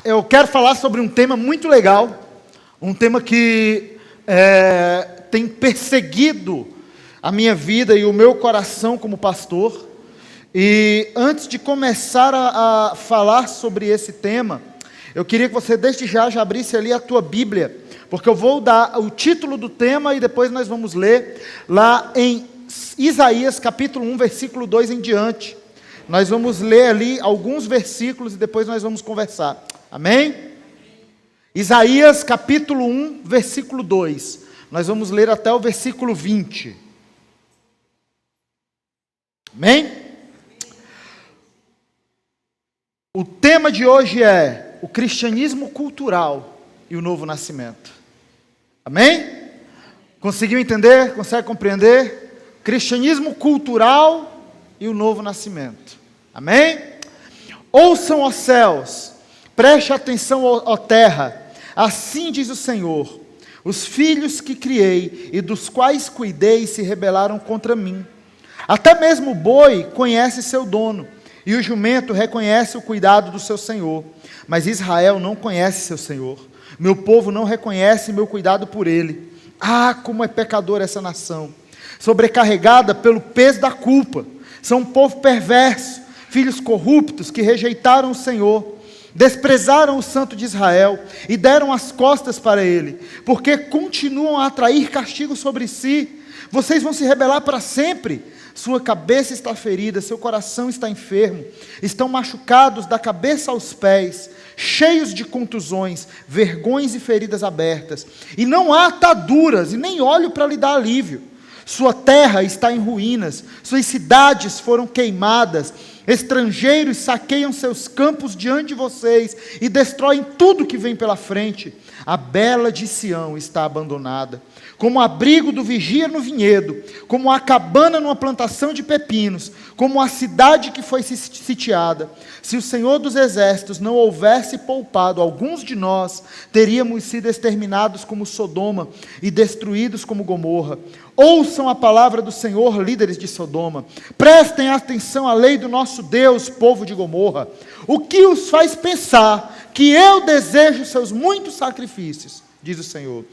Eu quero falar sobre um tema muito legal, um tema que tem perseguido a minha vida e o meu coração como pastor. E antes de começar a falar sobre esse tema, eu queria que você desde já abrisse ali a tua Bíblia, porque eu vou dar o título do tema e depois nós vamos ler lá em Isaías capítulo 1, versículo 2 em diante. Nós vamos ler ali alguns versículos e depois nós vamos conversar. Amém? Isaías capítulo 1, versículo 2. Nós vamos ler até o versículo 20. Amém? O tema de hoje é o cristianismo cultural e o novo nascimento. Amém? Conseguiu entender? Consegue compreender? Cristianismo cultural e o novo nascimento. Amém? Ouçam, ó céus, preste atenção, ó terra, assim diz o Senhor: os filhos que criei e dos quais cuidei se rebelaram contra mim. Até mesmo o boi conhece seu dono, e o jumento reconhece o cuidado do seu Senhor. Mas Israel não conhece seu Senhor. Meu povo não reconhece meu cuidado por ele. Ah, como é pecadora essa nação, sobrecarregada pelo peso da culpa. São um povo perverso, filhos corruptos que rejeitaram o Senhor, desprezaram o Santo de Israel e deram as costas para ele, porque continuam a atrair castigo sobre si. Vocês vão se rebelar para sempre. Sua cabeça está ferida, seu coração está enfermo, estão machucados da cabeça aos pés, cheios de contusões, vergões e feridas abertas, e não há ataduras e nem óleo para lhe dar alívio. Sua terra está em ruínas, suas cidades foram queimadas, estrangeiros saqueiam seus campos diante de vocês e destroem tudo que vem pela frente. A bela de Sião está abandonada, como o abrigo do vigia no vinhedo, como a cabana numa plantação de pepinos, como a cidade que foi sitiada. Se o Senhor dos Exércitos não houvesse poupado alguns de nós, teríamos sido exterminados como Sodoma e destruídos como Gomorra. Ouçam a palavra do Senhor, líderes de Sodoma. Prestem atenção à lei do nosso Deus, povo de Gomorra. O que os faz pensar que eu desejo seus muitos sacrifícios, diz o Senhor.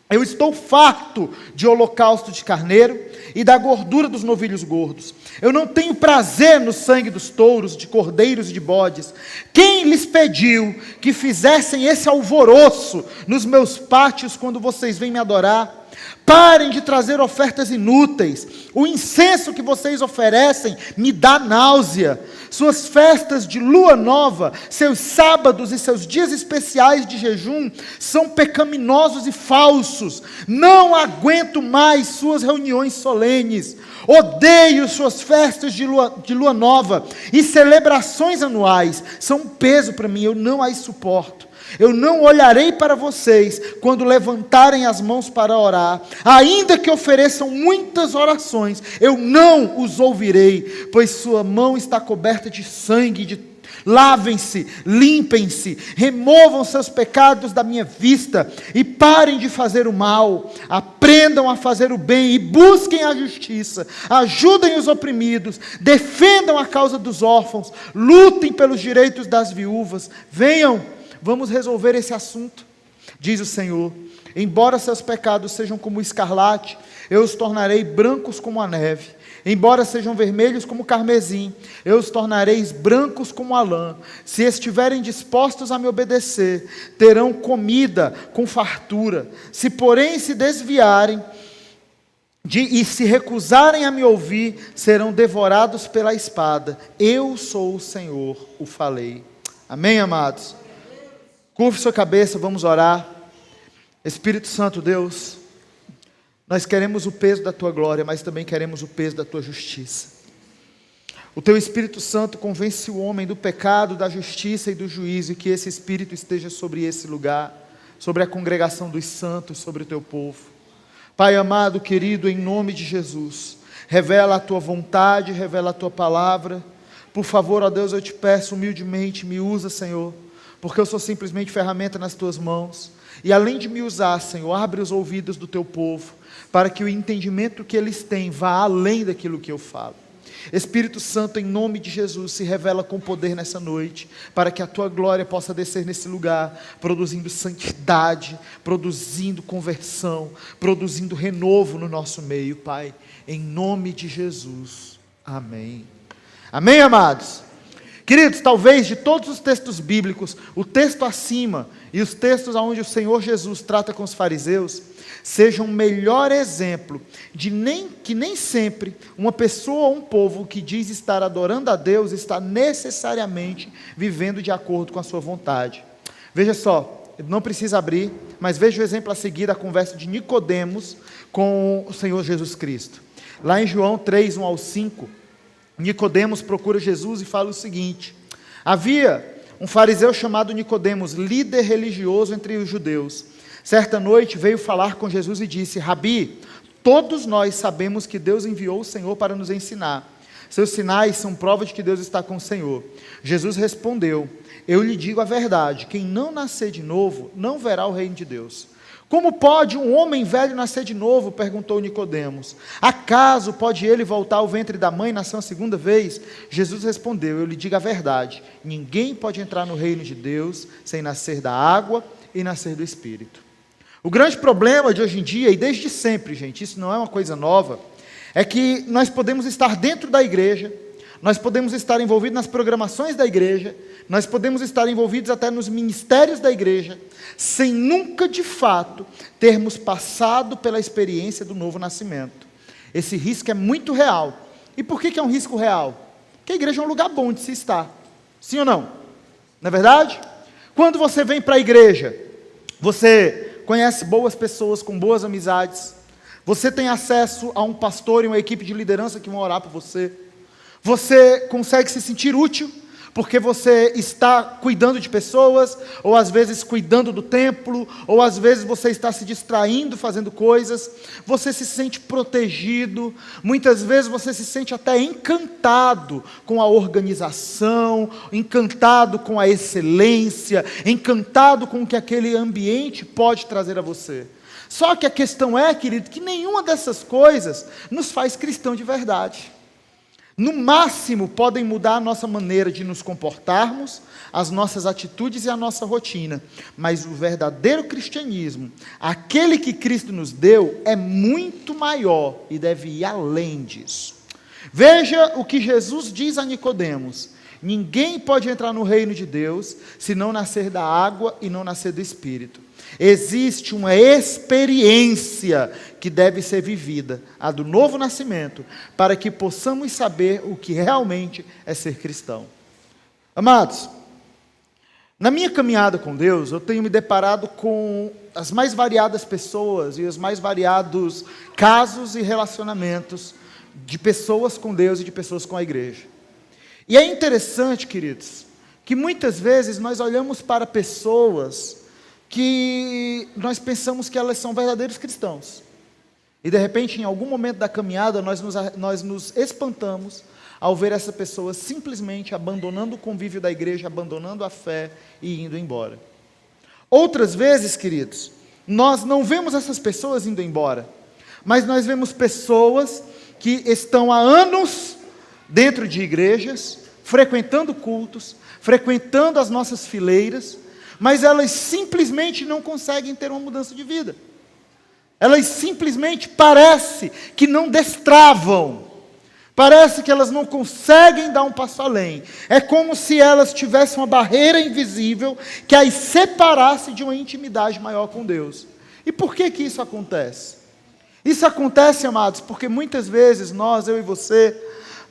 Eu estou farto de holocausto de carneiro e da gordura dos novilhos gordos. Eu não tenho prazer no sangue dos touros, de cordeiros e de bodes. Quem lhes pediu que fizessem esse alvoroço nos meus pátios quando vocês vêm me adorar? Parem de trazer ofertas inúteis. O incenso que vocês oferecem me dá náusea. Suas festas de lua nova, seus sábados e seus dias especiais de jejum são pecaminosos e falsos. Não aguento mais suas reuniões solenes. Odeio suas festas de lua nova e celebrações anuais. São um peso para mim, eu não as suporto. Eu não olharei para vocês quando levantarem as mãos para orar, ainda que ofereçam muitas orações, eu não os ouvirei, pois sua mão está coberta de sangue. Lavem-se, limpem-se, removam seus pecados da minha vista e parem de fazer o mal. Aprendam a fazer o bem e busquem a justiça. Ajudem os oprimidos, defendam a causa dos órfãos, lutem pelos direitos das viúvas. Venham, vamos resolver esse assunto, diz o Senhor. Embora seus pecados sejam como o escarlate, eu os tornarei brancos como a neve. Embora sejam vermelhos como o carmesim, eu os tornarei brancos como a lã. Se estiverem dispostos a me obedecer, terão comida com fartura. Se porém se desviarem e se recusarem a me ouvir, serão devorados pela espada. Eu sou o Senhor, o falei. Amém, amados? Curve sua cabeça, vamos orar. Espírito Santo, Deus, nós queremos o peso da Tua glória, mas também queremos o peso da Tua justiça. O Teu Espírito Santo convence o homem do pecado, da justiça e do juízo, e que esse Espírito esteja sobre esse lugar, sobre a congregação dos santos, sobre o Teu povo. Pai amado, querido, em nome de Jesus, revela a Tua vontade, revela a Tua palavra. Por favor, ó Deus, eu te peço humildemente, me usa, Senhor, porque eu sou simplesmente ferramenta nas Tuas mãos. E além de me usar, Senhor, abre os ouvidos do Teu povo, para que o entendimento que eles têm vá além daquilo que eu falo. Espírito Santo, em nome de Jesus, se revela com poder nessa noite, para que a tua glória possa descer nesse lugar, produzindo santidade, produzindo conversão, produzindo renovo no nosso meio, Pai, em nome de Jesus. Amém. Amém, amados? Queridos, talvez de todos os textos bíblicos, o texto acima e os textos onde o Senhor Jesus trata com os fariseus, sejam o melhor exemplo de que nem sempre uma pessoa ou um povo que diz estar adorando a Deus está necessariamente vivendo de acordo com a sua vontade. Veja só, não precisa abrir, mas veja o exemplo a seguir, a conversa de Nicodemos com o Senhor Jesus Cristo. Lá em João 3, 1 ao 5, Nicodemos procura Jesus e fala o seguinte: havia um fariseu chamado Nicodemos, líder religioso entre os judeus. Certa noite veio falar com Jesus e disse: Rabi, todos nós sabemos que Deus enviou o Senhor para nos ensinar. Seus sinais são prova de que Deus está com o Senhor. Jesus respondeu: eu lhe digo a verdade, quem não nascer de novo, não verá o reino de Deus. Como pode um homem velho nascer de novo? Perguntou Nicodemos. Acaso pode ele voltar ao ventre da mãe e nascer uma segunda vez? Jesus respondeu: eu lhe digo a verdade, ninguém pode entrar no reino de Deus sem nascer da água e nascer do Espírito. O grande problema de hoje em dia, e desde sempre, gente, isso não é uma coisa nova, é que nós podemos estar dentro da igreja, nós podemos estar envolvidos nas programações da igreja, nós podemos estar envolvidos até nos ministérios da igreja, sem nunca de fato termos passado pela experiência do novo nascimento. Esse risco é muito real. E por que é um risco real? Porque a igreja é um lugar bom de se estar. Sim ou não? Não é verdade? Quando você vem para a igreja, você conhece boas pessoas com boas amizades, você tem acesso a um pastor e uma equipe de liderança que vão orar por você, você consegue se sentir útil, porque você está cuidando de pessoas, ou às vezes cuidando do templo, ou às vezes você está se distraindo fazendo coisas, você se sente protegido, muitas vezes você se sente até encantado com a organização, encantado com a excelência, encantado com o que aquele ambiente pode trazer a você. Só que a questão é, querido, que nenhuma dessas coisas nos faz cristão de verdade. No máximo, podem mudar a nossa maneira de nos comportarmos, as nossas atitudes e a nossa rotina. Mas o verdadeiro cristianismo, aquele que Cristo nos deu, é muito maior e deve ir além disso. Veja o que Jesus diz a Nicodemos: ninguém pode entrar no reino de Deus se não nascer da água e não nascer do Espírito. Existe uma experiência que deve ser vivida, a do novo nascimento, para que possamos saber o que realmente é ser cristão. Amados, na minha caminhada com Deus, eu tenho me deparado com as mais variadas pessoas e os mais variados casos e relacionamentos de pessoas com Deus e de pessoas com a igreja. E é interessante, queridos, que muitas vezes nós olhamos para pessoas que nós pensamos que elas são verdadeiros cristãos. E de repente, em algum momento da caminhada, nós nos espantamos ao ver essa pessoa simplesmente abandonando o convívio da igreja, abandonando a fé e indo embora. Outras vezes, queridos, nós não vemos essas pessoas indo embora, mas nós vemos pessoas que estão há anos dentro de igrejas, frequentando cultos, frequentando as nossas fileiras, mas elas simplesmente não conseguem ter uma mudança de vida. Elas simplesmente parece que não destravam, parece que elas não conseguem dar um passo além. É como se elas tivessem uma barreira invisível que as separasse de uma intimidade maior com Deus. E por que isso acontece? Isso acontece, amados, porque muitas vezes nós, eu e você,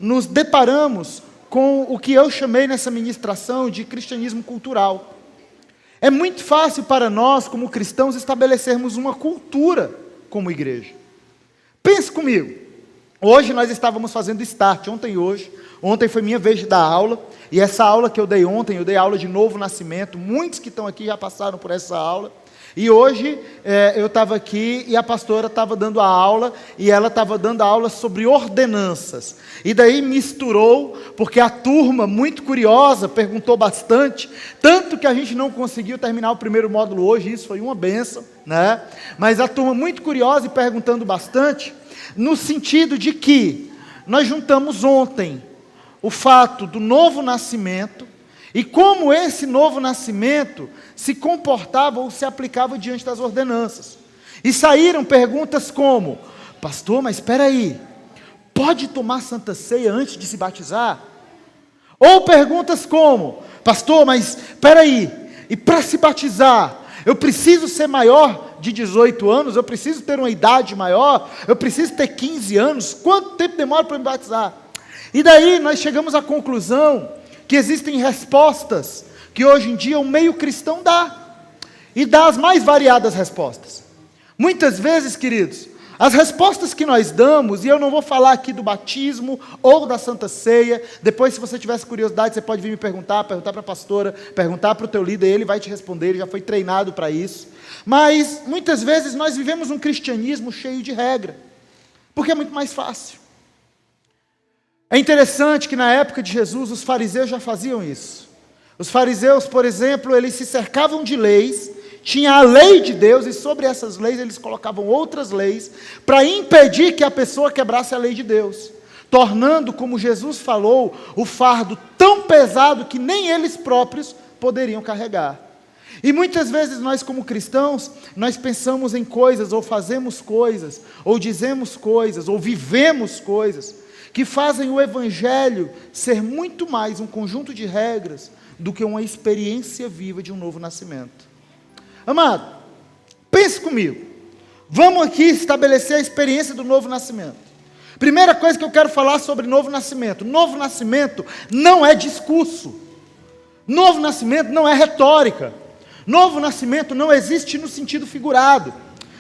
nos deparamos com o que eu chamei nessa ministração de cristianismo cultural. É muito fácil para nós, como cristãos, estabelecermos uma cultura como igreja. Pense comigo. Hoje nós estávamos fazendo start, ontem e hoje. Ontem foi minha vez de dar aula. E essa aula que eu dei ontem, eu dei aula de novo nascimento. Muitos que estão aqui já passaram por essa aula. E hoje eu estava aqui e a pastora estava dando a aula, e ela estava dando a aula sobre ordenanças. E daí misturou, porque a turma, muito curiosa, perguntou bastante, tanto que a gente não conseguiu terminar o primeiro módulo hoje, isso foi uma bênção, né? Mas a turma muito curiosa e perguntando bastante, no sentido de que nós juntamos ontem o fato do novo nascimento e como esse novo nascimento se comportava ou se aplicava diante das ordenanças. E saíram perguntas como: pastor, mas espera aí, pode tomar Santa Ceia antes de se batizar? Ou perguntas como: pastor, mas espera aí, e para se batizar, eu preciso ser maior de 18 anos, eu preciso ter uma idade maior, eu preciso ter 15 anos, quanto tempo demora para me batizar? E daí nós chegamos à conclusão que existem respostas que hoje em dia o meio cristão dá, e dá as mais variadas respostas. Muitas vezes, queridos, as respostas que nós damos, e eu não vou falar aqui do batismo ou da Santa Ceia, depois se você tivesse curiosidade, você pode vir me perguntar para a pastora, perguntar para o teu líder, ele vai te responder, ele já foi treinado para isso. Mas, muitas vezes, nós vivemos um cristianismo cheio de regra, porque é muito mais fácil. É interessante que na época de Jesus, os fariseus já faziam isso. Os fariseus, por exemplo, eles se cercavam de leis, tinha a lei de Deus, e sobre essas leis eles colocavam outras leis, para impedir que a pessoa quebrasse a lei de Deus, tornando, como Jesus falou, o fardo tão pesado que nem eles próprios poderiam carregar. E muitas vezes nós, como cristãos, nós pensamos em coisas, ou fazemos coisas, ou dizemos coisas, ou vivemos coisas, que fazem o Evangelho ser muito mais um conjunto de regras, do que uma experiência viva de um novo nascimento. Amado, pense comigo, vamos aqui estabelecer a experiência do novo nascimento. Primeira coisa que eu quero falar sobre novo nascimento não é discurso, novo nascimento não é retórica, novo nascimento não existe no sentido figurado.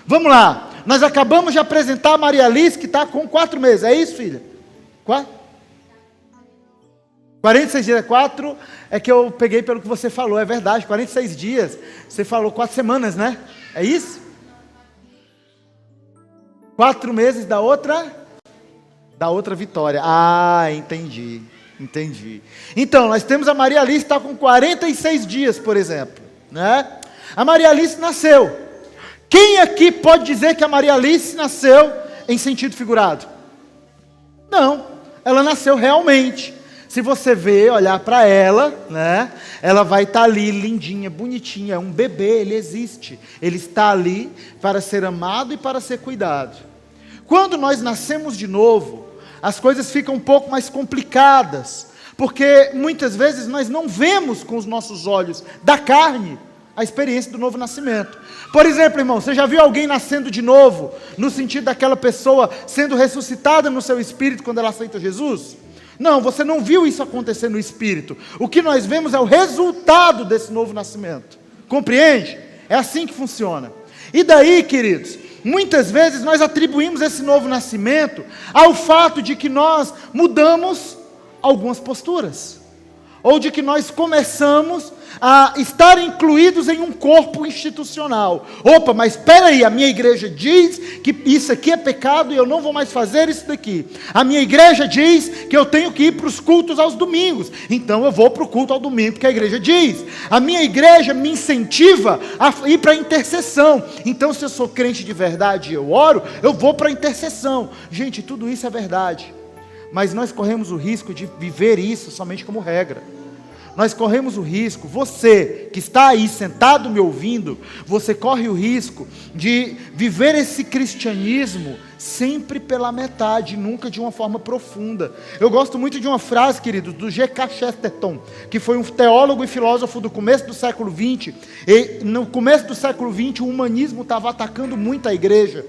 Vamos lá, nós acabamos de apresentar a Maria Alice, que está com 4 meses, é isso, filha? 46 dias, 4 é que eu peguei pelo que você falou, é verdade, 46 dias, você falou 4 semanas, né? É isso? 4 meses da outra Vitória. Ah, entendi. Então, nós temos a Maria Alice, está com 46 dias, por exemplo, né? A Maria Alice nasceu. Quem aqui pode dizer que a Maria Alice nasceu em sentido figurado? Não, ela nasceu realmente. Se você ver, olhar para ela, né, ela vai estar ali lindinha, bonitinha, é um bebê, ele existe. Ele está ali para ser amado e para ser cuidado. Quando nós nascemos de novo, as coisas ficam um pouco mais complicadas, porque muitas vezes nós não vemos com os nossos olhos da carne a experiência do novo nascimento. Por exemplo, irmão, você já viu alguém nascendo de novo, no sentido daquela pessoa sendo ressuscitada no seu espírito quando ela aceita Jesus? Não, você não viu isso acontecer no espírito. O que nós vemos é o resultado desse novo nascimento. Compreende? É assim que funciona. E daí, queridos, muitas vezes nós atribuímos esse novo nascimento ao fato de que nós mudamos algumas posturas, ou de que nós começamos a estar incluídos em um corpo institucional. Opa, mas espera aí, a minha igreja diz que isso aqui é pecado e eu não vou mais fazer isso daqui. A minha igreja diz que eu tenho que ir para os cultos aos domingos, então eu vou para o culto ao domingo, porque a igreja diz. A minha igreja me incentiva a ir para a intercessão, então se eu sou crente de verdade e eu oro, eu vou para a intercessão. Gente, tudo isso é verdade, mas nós corremos o risco de viver isso somente como regra. Nós corremos o risco, você que está aí sentado me ouvindo, você corre o risco de viver esse cristianismo sempre pela metade, nunca de uma forma profunda. Eu gosto muito de uma frase, querido, do G.K. Chesterton, que foi um teólogo e filósofo do começo do século XX. E no começo do século XX, o humanismo estava atacando muito a igreja.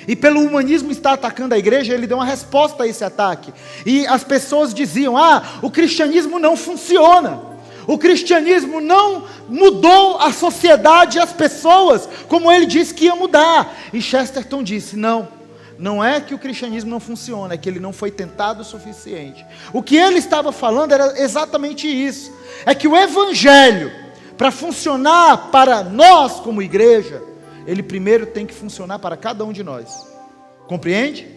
E pelo humanismo estar atacando a igreja, ele deu uma resposta a esse ataque. E as pessoas diziam, o cristianismo não funciona. O cristianismo não mudou a sociedade e as pessoas, como ele disse que ia mudar. E Chesterton disse, não é que o cristianismo não funciona, é que ele não foi tentado o suficiente. O que ele estava falando era exatamente isso. É que o evangelho, para funcionar para nós como igreja, ele primeiro tem que funcionar para cada um de nós. Compreende?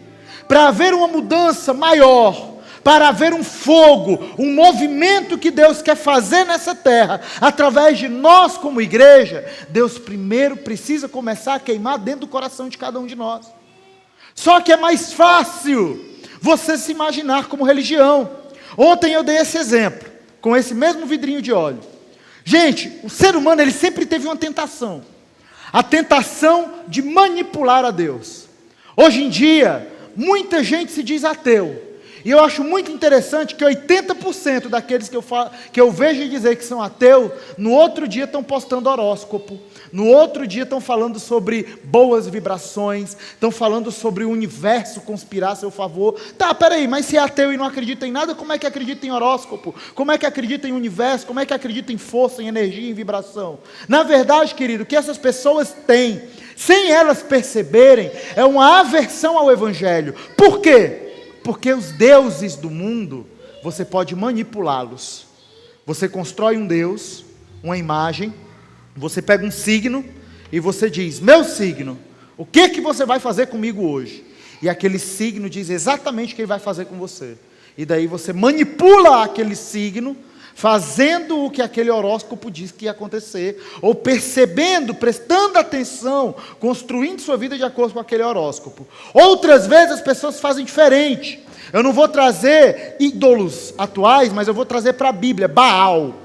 Para haver uma mudança maior, para haver um fogo, um movimento que Deus quer fazer nessa terra, através de nós como igreja, Deus primeiro precisa começar a queimar dentro do coração de cada um de nós. Só que é mais fácil você se imaginar como religião. Ontem eu dei esse exemplo, com esse mesmo vidrinho de óleo. Gente, o ser humano ele sempre teve uma tentação. A tentação de manipular a Deus. Hoje em dia, muita gente se diz ateu. E eu acho muito interessante que 80% daqueles que eu vejo dizer que são ateus, no outro dia estão postando horóscopo, no outro dia estão falando sobre boas vibrações, estão falando sobre o universo conspirar a seu favor. Tá, peraí, mas se é ateu e não acredita em nada, como é que acredita em horóscopo? Como é que acredita em universo? Como é que acredita em força, em energia, em vibração? Na verdade, querido, o que essas pessoas têm, sem elas perceberem, é uma aversão ao Evangelho. Por quê? Porque os deuses do mundo, você pode manipulá-los. Você constrói um Deus, uma imagem, você pega um signo e você diz, meu signo, o que você vai fazer comigo hoje? E aquele signo diz exatamente o que ele vai fazer com você. E daí você manipula aquele signo, fazendo o que aquele horóscopo diz que ia acontecer, ou percebendo, prestando atenção, construindo sua vida de acordo com aquele horóscopo. Outras vezes as pessoas fazem diferente. Eu não vou trazer ídolos atuais, mas eu vou trazer para a Bíblia, Baal.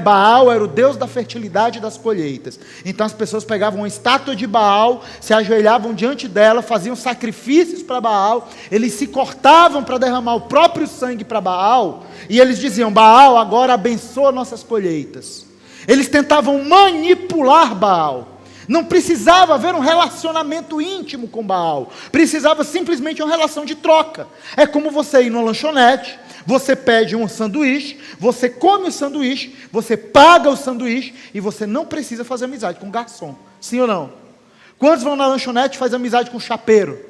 Baal era o deus da fertilidade e das colheitas. Então as pessoas pegavam uma estátua de Baal, se ajoelhavam diante dela, faziam sacrifícios para Baal, eles se cortavam para derramar o próprio sangue para Baal, e eles diziam, Baal agora abençoa nossas colheitas. Eles tentavam manipular Baal. Não precisava haver um relacionamento íntimo com Baal, precisava simplesmente uma relação de troca. É como você ir numa lanchonete, você pede um sanduíche, você come o sanduíche, você paga o sanduíche e você não precisa fazer amizade com o garçom. Sim ou não? Quantos vão na lanchonete e fazem amizade com o chapeiro?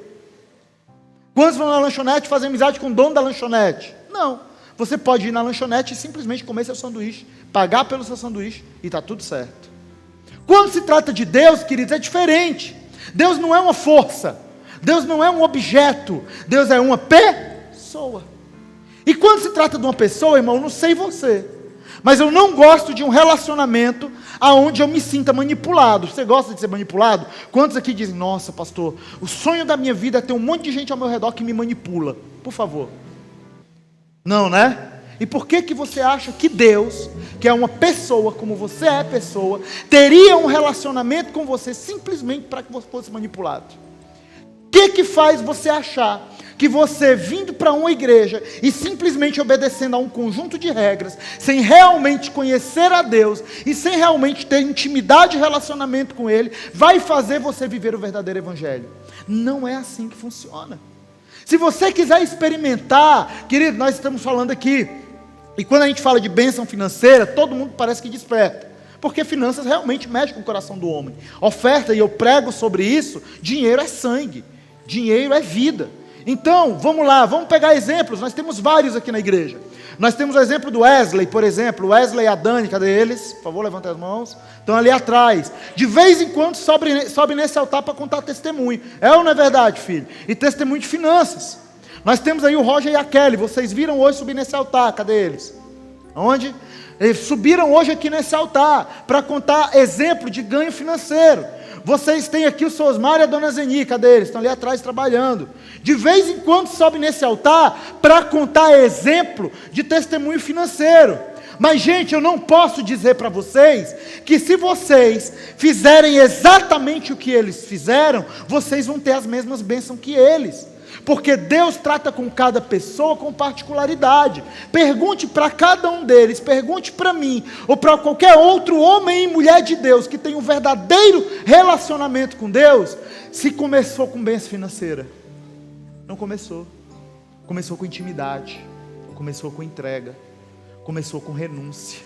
Quantos vão na lanchonete e fazem amizade com o dono da lanchonete? Não. Você pode ir na lanchonete e simplesmente comer seu sanduíche, pagar pelo seu sanduíche e está tudo certo. Quando se trata de Deus, queridos, é diferente. Deus não é uma força. Deus não é um objeto. Deus é uma pessoa. E quando se trata de uma pessoa, irmão, não sei você, mas eu não gosto de um relacionamento aonde eu me sinta manipulado. Você gosta de ser manipulado? Quantos aqui dizem, nossa pastor, o sonho da minha vida é ter um monte de gente ao meu redor que me manipula? Por favor. Não, né? E por que você acha que Deus, que é uma pessoa como você é pessoa, teria um relacionamento com você simplesmente para que você fosse manipulado? O que faz você achar que você vindo para uma igreja e simplesmente obedecendo a um conjunto de regras, sem realmente conhecer a Deus e sem realmente ter intimidade e relacionamento com Ele, vai fazer você viver o verdadeiro evangelho? Não é assim que funciona. Se você quiser experimentar, querido, nós estamos falando aqui, e quando a gente fala de bênção financeira, todo mundo parece que desperta, porque finanças realmente mexem com o coração do homem. Oferta, e eu prego sobre isso, dinheiro é sangue, dinheiro é vida. Então, vamos lá, vamos pegar exemplos, nós temos vários aqui na igreja. Nós temos o exemplo do Wesley, por exemplo, Wesley e a Dani, cadê eles? Por favor, levantem as mãos. Estão ali atrás. De vez em quando sobe nesse altar para contar testemunho. É ou não é verdade, filho? E testemunho de finanças. Nós temos aí o Roger e a Kelly, vocês viram hoje subir nesse altar, cadê eles? Onde? Eles subiram hoje aqui nesse altar, para contar exemplo de ganho financeiro. Vocês têm aqui o Sosmar e a Dona Zeni, cadê eles? Estão ali atrás trabalhando. De vez em quando sobe nesse altar, para contar exemplo de testemunho financeiro. Mas gente, eu não posso dizer para vocês, que se vocês fizerem exatamente o que eles fizeram, vocês vão ter as mesmas bênçãos que eles. Porque Deus trata com cada pessoa com particularidade. Pergunte para cada um deles, pergunte para mim, ou para qualquer outro homem e mulher de Deus, que tem um verdadeiro relacionamento com Deus, se começou com bênção financeira. Não começou. Começou com intimidade, começou com entrega, começou com renúncia,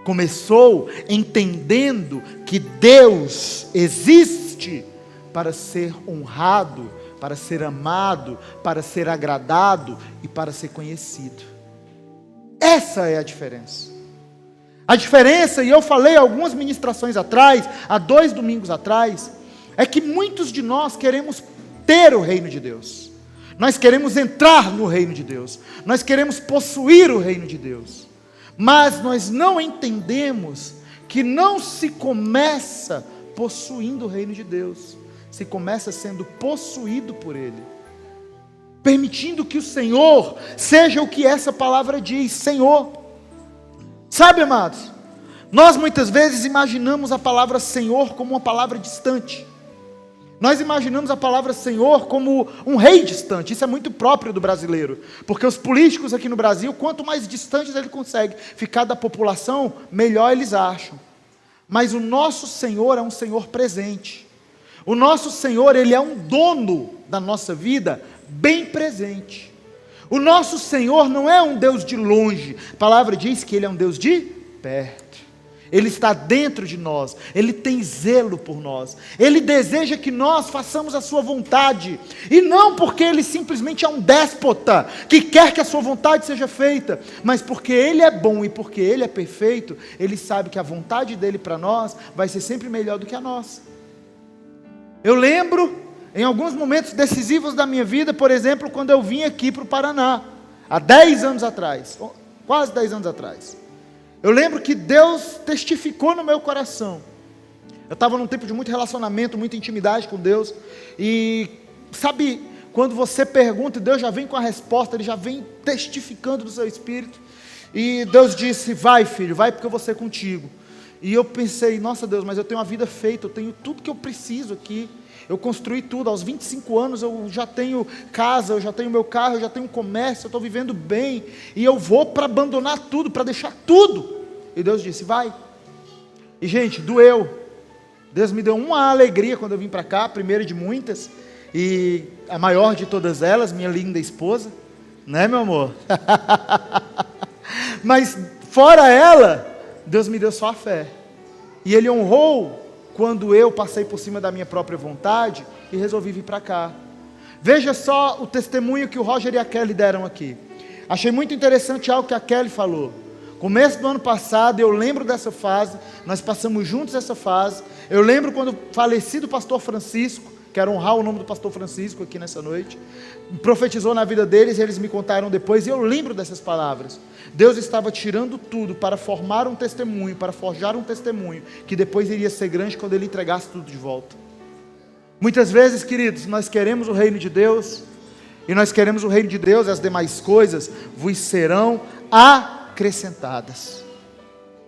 começou entendendo que Deus existe para ser honrado, para ser amado, para ser agradado e para ser conhecido. Essa é a diferença. A diferença, e eu falei algumas ministrações atrás, há 2 domingos atrás, é que muitos de nós queremos ter o reino de Deus. Nós queremos entrar no reino de Deus. Nós queremos possuir o reino de Deus. Mas nós não entendemos que não se começa possuindo o reino de Deus. Se começa sendo possuído por Ele. permitindo que o Senhor seja o que essa palavra diz, Senhor. Sabe, amados, nós muitas vezes imaginamos a palavra Senhor como uma palavra distante. Nós imaginamos a palavra Senhor como um rei distante. Isso é muito próprio do brasileiro, porque os políticos aqui no Brasil, quanto mais distantes ele consegue ficar da população, melhor eles acham. Mas o nosso Senhor é um Senhor presente. O nosso Senhor, Ele é um dono da nossa vida bem presente. O nosso Senhor não é um Deus de longe. A palavra diz que Ele é um Deus de perto. Ele está dentro de nós, Ele tem zelo por nós, Ele deseja que nós façamos a sua vontade, e não porque Ele simplesmente é um déspota, que quer que a sua vontade seja feita, mas porque Ele é bom e porque Ele é perfeito, Ele sabe que a vontade dEle para nós vai ser sempre melhor do que a nossa. Eu lembro, em alguns momentos decisivos da minha vida, por exemplo, quando eu vim aqui para o Paraná, há 10 anos atrás, quase 10 anos atrás, eu lembro que Deus testificou no meu coração. Eu estava num tempo de muito relacionamento, muita intimidade com Deus. E sabe, quando você pergunta, Deus já vem com a resposta, Ele já vem testificando do seu espírito. E Deus disse, vai filho, vai porque eu vou ser contigo. E eu pensei, nossa Deus, mas eu tenho uma vida feita, eu tenho tudo que eu preciso aqui. Eu construí tudo, aos 25 anos eu já tenho casa, eu já tenho meu carro, eu já tenho comércio, eu estou vivendo bem, e eu vou para abandonar tudo, para deixar tudo. E Deus disse, vai. E gente, doeu. Deus me deu uma alegria quando eu vim para cá, a primeira de muitas, e a maior de todas elas, minha linda esposa, né meu amor? Mas fora ela, Deus me deu só a fé, e Ele honrou quando eu passei por cima da minha própria vontade e resolvi vir para cá. Veja só o testemunho que o Roger e a Kelly deram aqui. Achei muito interessante algo que a Kelly falou. Começo do ano passado, eu lembro dessa fase, nós passamos juntos essa fase. Eu lembro quando falecido pastor Francisco, quero honrar o nome do pastor Francisco aqui nessa noite, profetizou na vida deles, e eles me contaram depois, e eu lembro dessas palavras. Deus estava tirando tudo para formar um testemunho, para forjar um testemunho, que depois iria ser grande quando Ele entregasse tudo de volta. Muitas vezes, queridos, nós queremos o reino de Deus, e nós queremos o reino de Deus, e as demais coisas vos serão acrescentadas.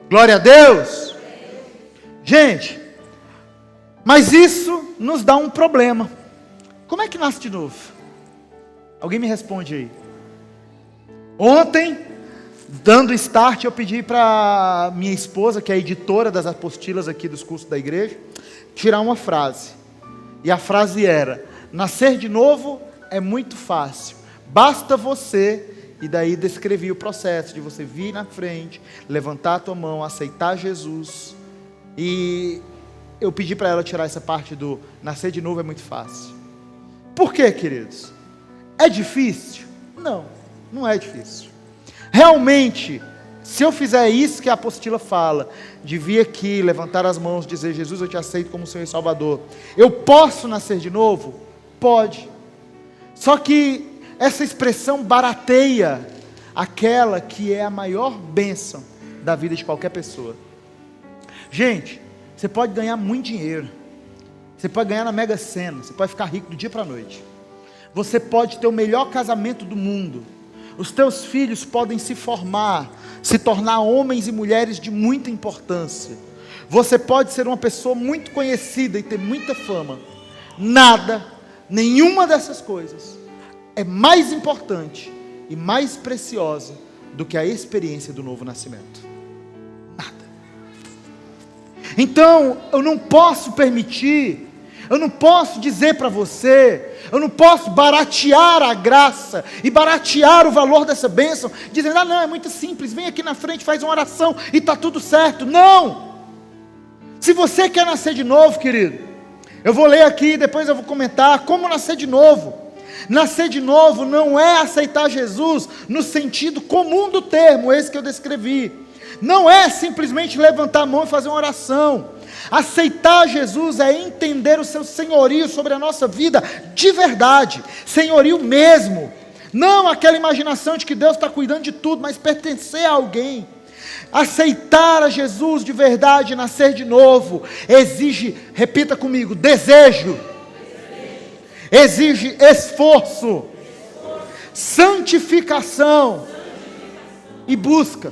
Glória a Deus! Gente, mas isso nos dá um problema. Como é que nasce de novo? Alguém me responde aí. Ontem, dando start, eu pedi para minha esposa, que é a editora das apostilas aqui dos cursos da igreja, tirar uma frase. E a frase era: nascer de novo é muito fácil, basta você. E daí descrevi o processo de você vir na frente, levantar a tua mão, aceitar Jesus. E eu pedi para ela tirar essa parte do nascer de novo é muito fácil. Por quê, queridos? É difícil? Não, não é difícil. Realmente, se eu fizer isso que a apostila fala, de vir aqui, levantar as mãos, dizer, Jesus, eu te aceito como Senhor e Salvador, eu posso nascer de novo? Pode. Só que essa expressão barateia aquela que é a maior bênção da vida de qualquer pessoa. Gente, você pode ganhar muito dinheiro, você pode ganhar na Mega Sena, você pode ficar rico do dia para a noite, você pode ter o melhor casamento do mundo, os teus filhos podem se formar, se tornar homens e mulheres de muita importância, você pode ser uma pessoa muito conhecida e ter muita fama. Nada, nenhuma dessas coisas é mais importante e mais preciosa do que a experiência do novo nascimento. Nada. Então, eu não posso permitir, eu não posso dizer para você, eu não posso baratear a graça e baratear o valor dessa bênção, dizendo, não, é muito simples, vem aqui na frente, faz uma oração e está tudo certo. Não! Se você quer nascer de novo, querido, eu vou ler aqui, depois eu vou comentar como nascer de novo. Nascer de novo não é aceitar Jesus no sentido comum do termo, esse que eu descrevi. Não é simplesmente levantar a mão e fazer uma oração. Aceitar Jesus é entender o seu senhorio sobre a nossa vida de verdade, senhorio mesmo. Não aquela imaginação de que Deus está cuidando de tudo, mas pertencer a alguém. Aceitar a Jesus de verdade, nascer de novo, exige, repita comigo, desejo. Exige esforço, santificação e busca.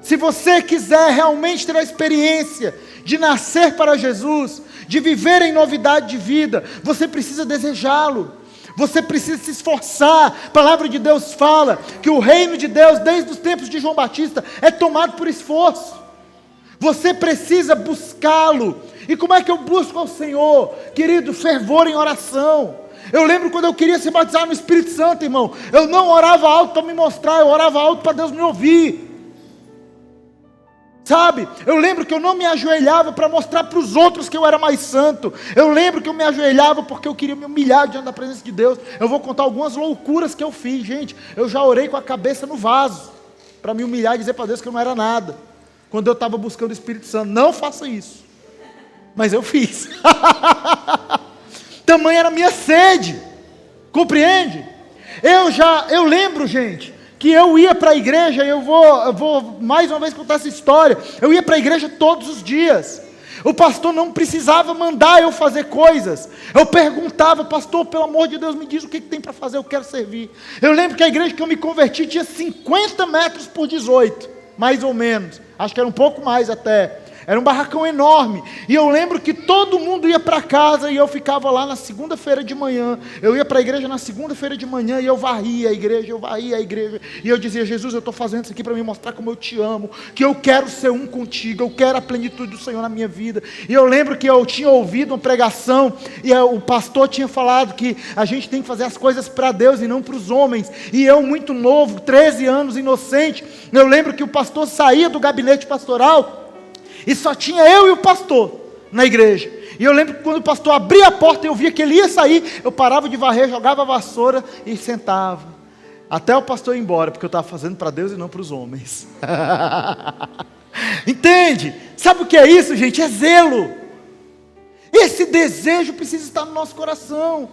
Se você quiser realmente ter a experiência de nascer para Jesus, de viver em novidade de vida, você precisa desejá-lo. Você precisa se esforçar. A palavra de Deus fala que o reino de Deus, desde os tempos de João Batista, é tomado por esforço. Você precisa buscá-lo. E como é que eu busco ao Senhor? Querido, fervor em oração. Eu lembro quando eu queria se batizar no Espírito Santo, irmão, eu não orava alto para me mostrar, eu orava alto para Deus me ouvir. Sabe, eu lembro que eu não me ajoelhava para mostrar para os outros que eu era mais santo. Eu lembro que eu me ajoelhava porque eu queria me humilhar diante da presença de Deus. Eu vou contar algumas loucuras que eu fiz, gente. Eu já orei com a cabeça no vaso, para me humilhar e dizer para Deus que eu não era nada, quando eu estava buscando o Espírito Santo. Não faça isso, mas eu fiz. Tamanha era a minha sede, compreende? Eu lembro, gente, que eu ia para a igreja, eu vou mais uma vez contar essa história. Eu ia para a igreja todos os dias. O pastor não precisava mandar eu fazer coisas. Eu perguntava: pastor, pelo amor de Deus, me diz o que tem para fazer, eu quero servir. Eu lembro que a igreja que eu me converti tinha 50 metros por 18, mais ou menos. Acho que era um pouco mais até. Era um barracão enorme. E eu lembro que todo mundo ia para casa e eu ficava lá na segunda-feira de manhã. Eu ia para a igreja na segunda-feira de manhã e eu varria a igreja, E eu dizia: Jesus, eu estou fazendo isso aqui para me mostrar como eu te amo, que eu quero ser um contigo, eu quero a plenitude do Senhor na minha vida. E eu lembro que eu tinha ouvido uma pregação e o pastor tinha falado que a gente tem que fazer as coisas para Deus e não para os homens. E eu, muito novo, 13 anos, inocente, eu lembro que o pastor saía do gabinete pastoral e só tinha eu e o pastor na igreja. E eu lembro que quando o pastor abria a porta e eu via que ele ia sair, eu parava de varrer, jogava a vassoura e sentava, até o pastor ir embora, porque eu estava fazendo para Deus e não para os homens. Entende? Sabe o que é isso, gente? É zelo. Esse desejo precisa estar no nosso coração,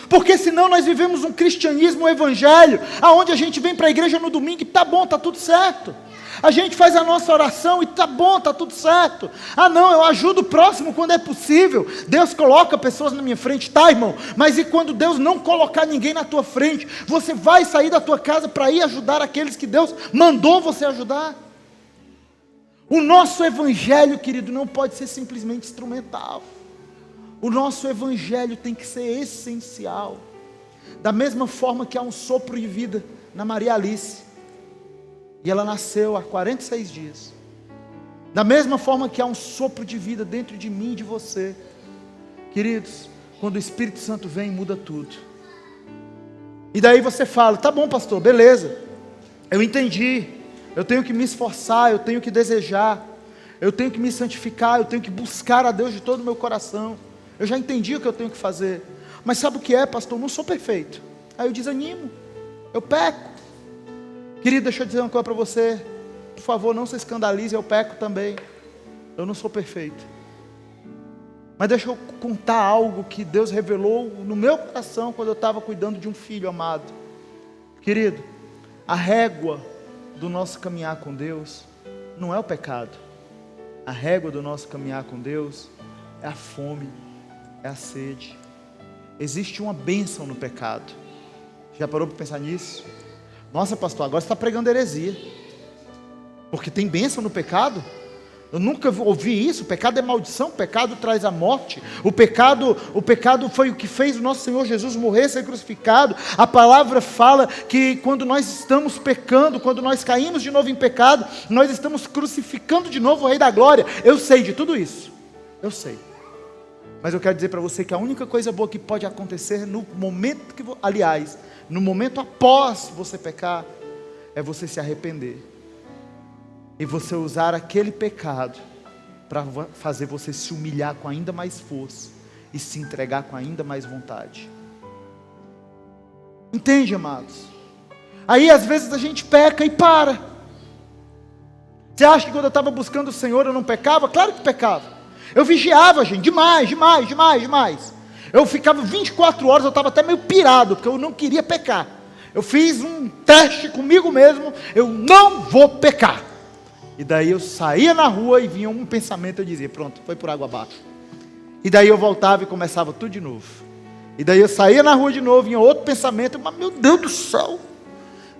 porque senão nós vivemos um cristianismo, um evangelho, aonde a gente vem para a igreja no domingo e tá bom, tá tudo certo. A gente faz a nossa oração e tá bom, tá tudo certo. Ah não, eu ajudo o próximo quando é possível. Deus coloca pessoas na minha frente, tá, irmão? Mas e quando Deus não colocar ninguém na tua frente? Você vai sair da tua casa para ir ajudar aqueles que Deus mandou você ajudar? O nosso evangelho, querido, não pode ser simplesmente instrumental. O nosso evangelho tem que ser essencial. Da mesma forma que há um sopro de vida na Maria Alice, e ela nasceu há 46 dias. Da mesma forma que há um sopro de vida dentro de mim e de você, queridos, quando o Espírito Santo vem, muda tudo. E daí você fala: tá bom, pastor, beleza, eu entendi, eu tenho que me esforçar, eu tenho que desejar, eu tenho que me santificar, eu tenho que buscar a Deus de todo o meu coração, eu já entendi o que eu tenho que fazer. Mas sabe o que é, pastor? Eu não sou perfeito. Aí eu desanimo, eu peco. Querido, deixa eu dizer uma coisa para você, por favor, não se escandalize, eu peco também, eu não sou perfeito. Mas deixa eu contar algo que Deus revelou no meu coração, quando eu estava cuidando de um filho amado. Querido, a régua do nosso caminhar com Deus, não é o pecado. A régua do nosso caminhar com Deus, é a fome, é a sede. Existe uma bênção no pecado. Já parou para pensar nisso? Nossa, pastor, agora você está pregando heresia, porque tem bênção no pecado? Eu nunca ouvi isso. O pecado é maldição, o pecado traz a morte, o pecado foi o que fez o nosso Senhor Jesus morrer, ser crucificado. A palavra fala que quando nós estamos pecando, quando nós caímos de novo em pecado, nós estamos crucificando de novo o Rei da Glória. Eu sei de tudo isso, eu sei, mas eu quero dizer para você que a única coisa boa que pode acontecer no momento que, aliás, no momento após você pecar, é você se arrepender e você usar aquele pecado para fazer você se humilhar com ainda mais força e se entregar com ainda mais vontade. Entende, amados? Aí às vezes a gente peca e para. Você acha que quando eu estava buscando o Senhor eu não pecava? Claro que pecava. Eu vigiava, gente, demais. Eu ficava 24 horas, eu estava até meio pirado, porque eu não queria pecar. Eu fiz um teste comigo mesmo, eu não vou pecar. E daí eu saía na rua e vinha um pensamento, eu dizia: pronto, foi por água abaixo. E daí eu voltava e começava tudo de novo. E daí eu saía na rua de novo, vinha outro pensamento, mas meu Deus do céu,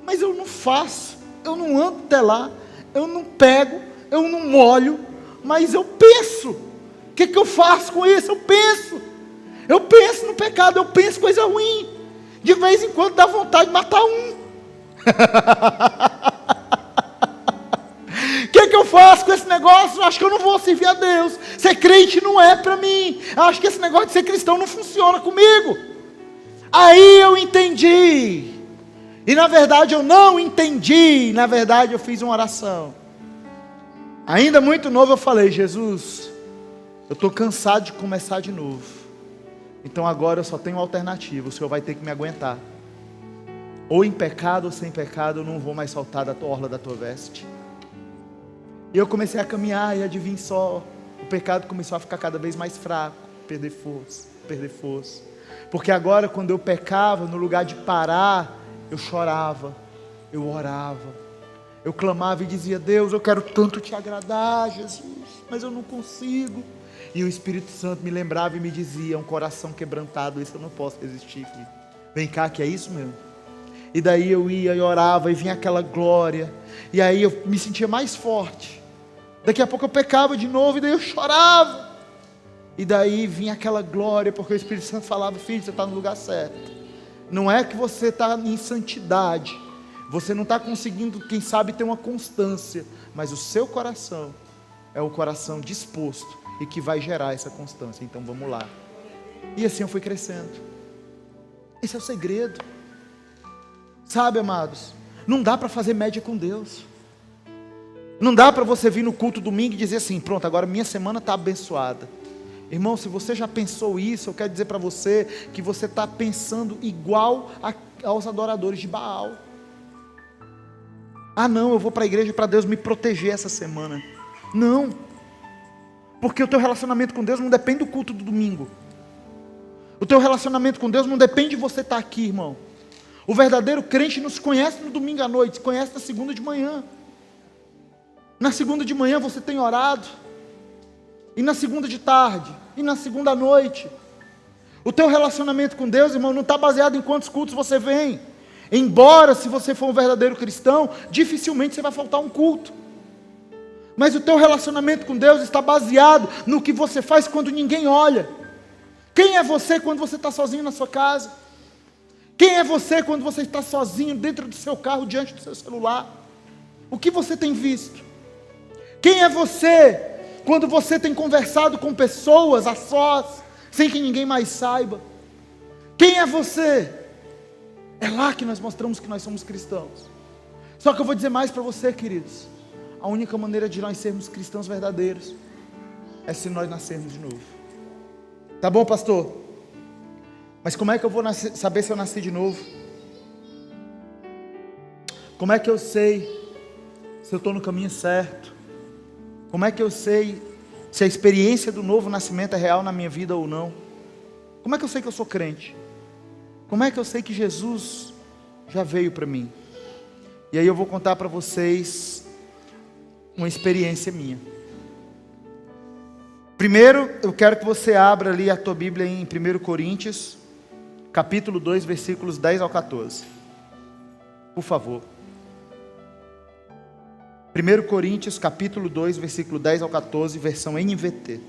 mas eu não faço, eu não ando até lá, eu não pego, eu não molho, mas eu penso. O que eu faço com isso? Eu penso no pecado, eu penso coisa ruim. De vez em quando dá vontade de matar um. O que eu faço com esse negócio? Acho que eu não vou servir a Deus. Ser crente não é para mim. Acho que esse negócio de ser cristão não funciona comigo. Aí eu entendi. E na verdade eu não entendi. Na verdade eu fiz uma oração. Ainda muito novo eu falei: Jesus, eu estou cansado de começar de novo. Então agora eu só tenho uma alternativa. O Senhor vai ter que me aguentar. Ou em pecado ou sem pecado, eu não vou mais saltar da tua orla da tua veste. E eu comecei a caminhar e adivinha só, o pecado começou a ficar cada vez mais fraco, perder força. Porque agora quando eu pecava, no lugar de parar, eu chorava, eu orava, eu clamava e dizia: Deus, eu quero tanto te agradar, Jesus, mas eu não consigo. E o Espírito Santo me lembrava e me dizia: um coração quebrantado, isso eu não posso resistir, filho. Vem cá que é isso mesmo. E daí eu ia e orava e vinha aquela glória, e aí eu me sentia mais forte. Daqui a pouco eu pecava de novo e daí eu chorava. E daí vinha aquela glória, porque o Espírito Santo falava: filho, você está no lugar certo. Não é que você está em santidade, você não está conseguindo, quem sabe, ter uma constância, mas o seu coração é o coração disposto e que vai gerar essa constância. Então vamos lá. E assim eu fui crescendo. Esse é o segredo. Sabe, amados, não dá para fazer média com Deus. Não dá para você vir no culto domingo e dizer assim: pronto, agora minha semana está abençoada. Irmão, se você já pensou isso, eu quero dizer para você que você está pensando igual aos adoradores de Baal. Ah não, eu vou para a igreja para Deus me proteger essa semana. Não, porque o teu relacionamento com Deus não depende do culto do domingo. O teu relacionamento com Deus não depende de você estar aqui, irmão. O verdadeiro crente não se conhece no domingo à noite, se conhece na segunda de manhã. Na segunda de manhã você tem orado, e na segunda de tarde, e na segunda à noite. O teu relacionamento com Deus, irmão, não está baseado em quantos cultos você vem. Embora, se você for um verdadeiro cristão, dificilmente você vai faltar um culto. Mas o teu relacionamento com Deus está baseado no que você faz quando ninguém olha. Quem é você quando você está sozinho na sua casa? Quem é você quando você está sozinho dentro do seu carro, diante do seu celular? O que você tem visto? Quem é você quando você tem conversado com pessoas a sós, sem que ninguém mais saiba? Quem é você? É lá que nós mostramos que nós somos cristãos. Só que eu vou dizer mais para você, queridos. A única maneira de nós sermos cristãos verdadeiros é se nós nascermos de novo. Tá bom, pastor? Mas como é que eu vou saber se eu nasci de novo? Como é que eu sei se eu estou no caminho certo? Como é que eu sei se a experiência do novo nascimento é real na minha vida ou não? Como é que eu sei que eu sou crente? Como é que eu sei que Jesus já veio para mim? E aí eu vou contar para vocês uma experiência minha. Primeiro, eu quero que você abra ali a tua Bíblia em 1 Coríntios, capítulo 2, versículos 10 ao 14. Por favor. 1 Coríntios, capítulo 2, versículo 10 ao 14, versão NVT.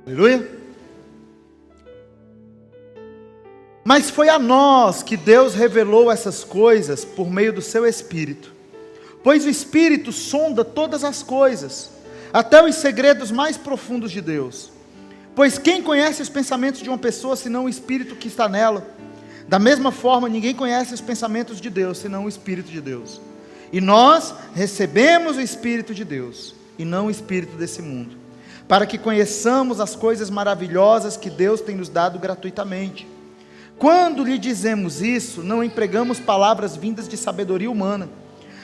Aleluia. Mas foi a nós que Deus revelou essas coisas por meio do seu Espírito. Pois o Espírito sonda todas as coisas, até os segredos mais profundos de Deus. Pois quem conhece os pensamentos de uma pessoa, senão o Espírito que está nela? Da mesma forma, ninguém conhece os pensamentos de Deus, senão o Espírito de Deus. E nós recebemos o Espírito de Deus, e não o Espírito desse mundo, para que conheçamos as coisas maravilhosas que Deus tem nos dado gratuitamente. Quando lhe dizemos isso, não empregamos palavras vindas de sabedoria humana,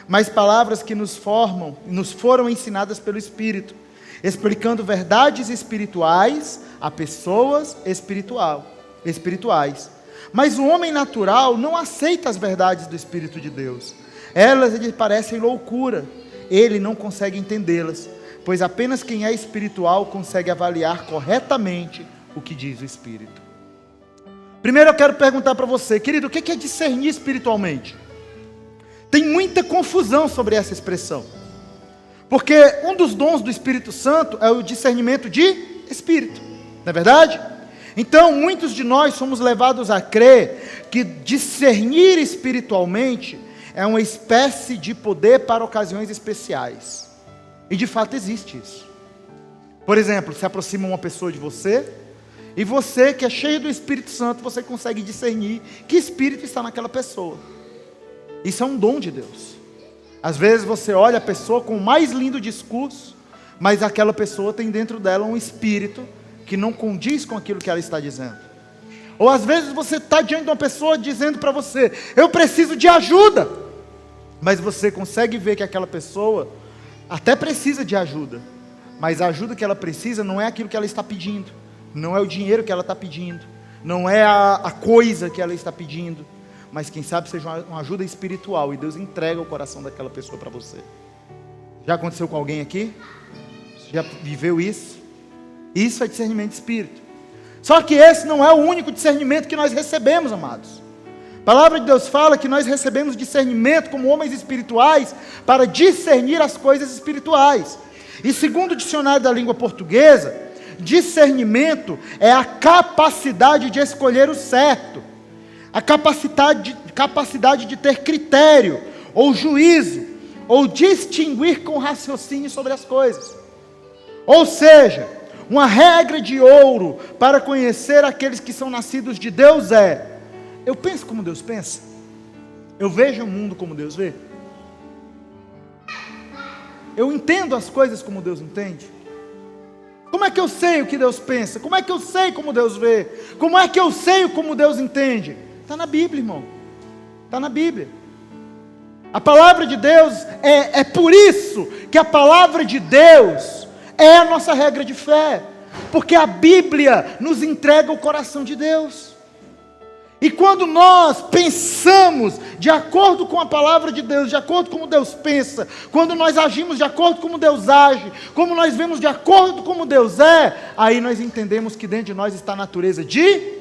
mas palavras que nos foram ensinadas pelo Espírito, explicando verdades espirituais a pessoas espirituais. Mas o homem natural não aceita as verdades do Espírito de Deus. Elas lhe parecem loucura, ele não consegue entendê-las, pois apenas quem é espiritual consegue avaliar corretamente o que diz o Espírito. Primeiro eu quero perguntar para você, querido, o que é discernir espiritualmente? Tem muita confusão sobre essa expressão, porque um dos dons do Espírito Santo é o discernimento de Espírito, não é verdade? Então muitos de nós somos levados a crer que discernir espiritualmente é uma espécie de poder para ocasiões especiais, e de fato existe isso. Por exemplo, se aproxima uma pessoa de você, e você que é cheio do Espírito Santo, você consegue discernir que espírito está naquela pessoa. Isso é um dom de Deus. Às vezes você olha a pessoa com o mais lindo discurso, mas aquela pessoa tem dentro dela um espírito que não condiz com aquilo que ela está dizendo. Ou às vezes você está diante de uma pessoa dizendo para você, eu preciso de ajuda, mas você consegue ver que aquela pessoa até precisa de ajuda, mas a ajuda que ela precisa não é aquilo que ela está pedindo, não é o dinheiro que ela está pedindo, não é a coisa que ela está pedindo, mas quem sabe seja uma ajuda espiritual, e Deus entrega o coração daquela pessoa para você. Já aconteceu com alguém aqui? Você já viveu isso? Isso é discernimento de espírito. Só que esse não é o único discernimento que nós recebemos, amados. A palavra de Deus fala que nós recebemos discernimento como homens espirituais para discernir as coisas espirituais. E segundo o dicionário da língua portuguesa, discernimento é a capacidade de escolher o certo, a capacidade de ter critério, ou juízo, ou distinguir com raciocínio sobre as coisas. Ou seja, uma regra de ouro para conhecer aqueles que são nascidos de Deus é: eu penso como Deus pensa? Eu vejo o mundo como Deus vê? Eu entendo as coisas como Deus entende? Como é que eu sei o que Deus pensa? Como é que eu sei como Deus vê? Como é que eu sei como Deus entende? Está na Bíblia, irmão. Está na Bíblia. A palavra de Deus, é por isso que a palavra de Deus é a nossa regra de fé. Porque a Bíblia nos entrega o coração de Deus. E quando nós pensamos de acordo com a palavra de Deus, de acordo com como Deus pensa, quando nós agimos de acordo com como Deus age, como nós vemos de acordo com como Deus é, aí nós entendemos que dentro de nós está a natureza de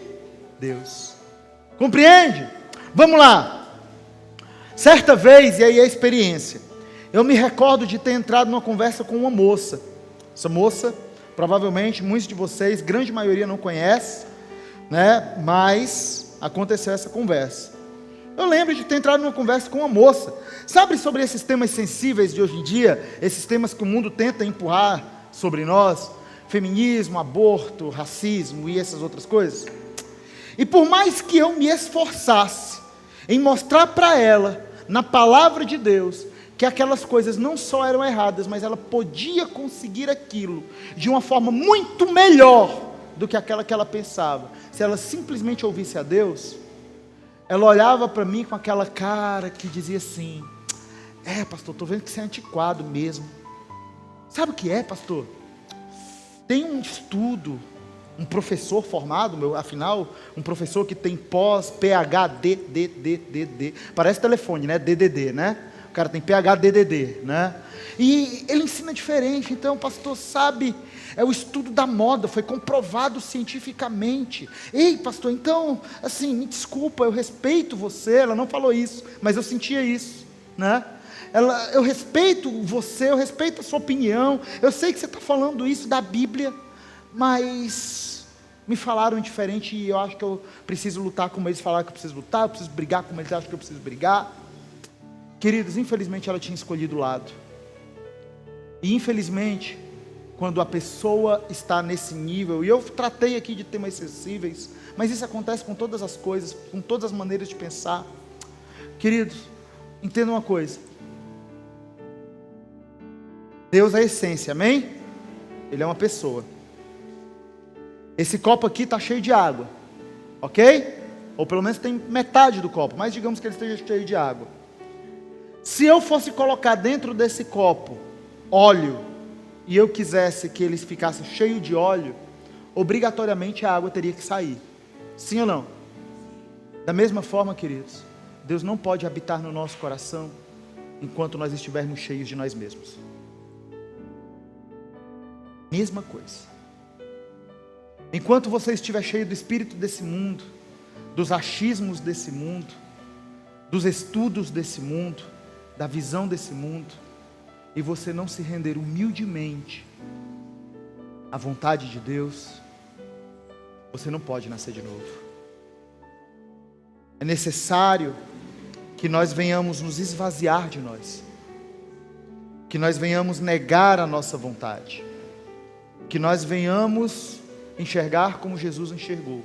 Deus. Compreende? Vamos lá. Certa vez, e aí é a experiência, eu me recordo de ter entrado numa conversa com uma moça. Essa moça, provavelmente muitos de vocês, grande maioria não conhece, né? Mas aconteceu essa conversa. Eu lembro de ter entrado numa conversa com uma moça. Sabe sobre esses temas sensíveis de hoje em dia, esses temas que o mundo tenta empurrar sobre nós? Feminismo, aborto, racismo e essas outras coisas. E por mais que eu me esforçasse em mostrar para ela, na palavra de Deus, que aquelas coisas não só eram erradas, mas ela podia conseguir aquilo de uma forma muito melhor do que aquela que ela pensava, se ela simplesmente ouvisse a Deus, ela olhava para mim com aquela cara que dizia assim: pastor, estou vendo que você é antiquado mesmo. Sabe o que é, pastor? Tem um estudo, um professor formado, afinal, um professor que tem pós, PhD, DDD, parece telefone, né? DDD, né? O cara tem PhDDD, né? E ele ensina diferente. Então, pastor, sabe, é o estudo da moda, foi comprovado cientificamente. Ei, pastor, então, assim, me desculpa, eu respeito você. Ela não falou isso, mas eu sentia isso, né? Eu respeito você, eu respeito a sua opinião, eu sei que você está falando isso da Bíblia, mas me falaram diferente e eu acho que eu preciso lutar como eles falaram que eu preciso lutar, eu preciso brigar como eles acham que eu preciso brigar. Queridos, infelizmente ela tinha escolhido o lado. E infelizmente, quando a pessoa está nesse nível, e eu tratei aqui de temas sensíveis, mas isso acontece com todas as coisas, com todas as maneiras de pensar. Queridos, entendam uma coisa: Deus é a essência, amém? Ele é uma pessoa. Esse copo aqui está cheio de água, ok? Ou pelo menos tem metade do copo, mas digamos que ele esteja cheio de água. Se eu fosse colocar dentro desse copo óleo, e eu quisesse que ele ficasse cheio de óleo, obrigatoriamente a água teria que sair. Sim ou não? Da mesma forma, queridos, Deus não pode habitar no nosso coração enquanto nós estivermos cheios de nós mesmos. Mesma coisa. Enquanto você estiver cheio do espírito desse mundo, dos achismos desse mundo, dos estudos desse mundo, da visão desse mundo, e você não se render humildemente à vontade de Deus, você não pode nascer de novo. É necessário que nós venhamos nos esvaziar de nós, que nós venhamos negar a nossa vontade, que nós venhamos enxergar como Jesus enxergou,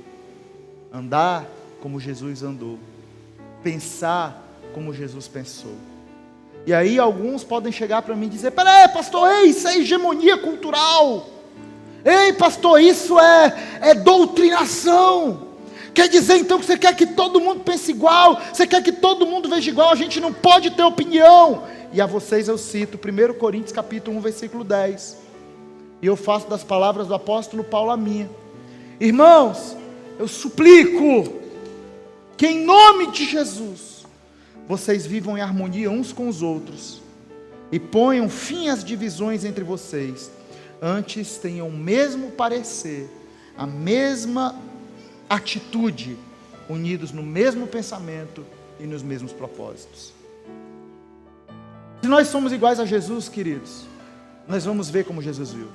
andar como Jesus andou, pensar como Jesus pensou. E aí alguns podem chegar para mim e dizer: peraí, pastor, isso é hegemonia cultural. Ei, pastor, isso é doutrinação. Quer dizer então que você quer que todo mundo pense igual, você quer que todo mundo veja igual, a gente não pode ter opinião. E a vocês eu cito 1 Coríntios capítulo 1, versículo 10. E eu faço das palavras do apóstolo Paulo a minha. Irmãos, eu suplico que em nome de Jesus, vocês vivam em harmonia uns com os outros, e ponham fim às divisões entre vocês. Antes tenham o mesmo parecer, a mesma atitude, unidos no mesmo pensamento e nos mesmos propósitos. Se nós somos iguais a Jesus, queridos, nós vamos ver como Jesus viu.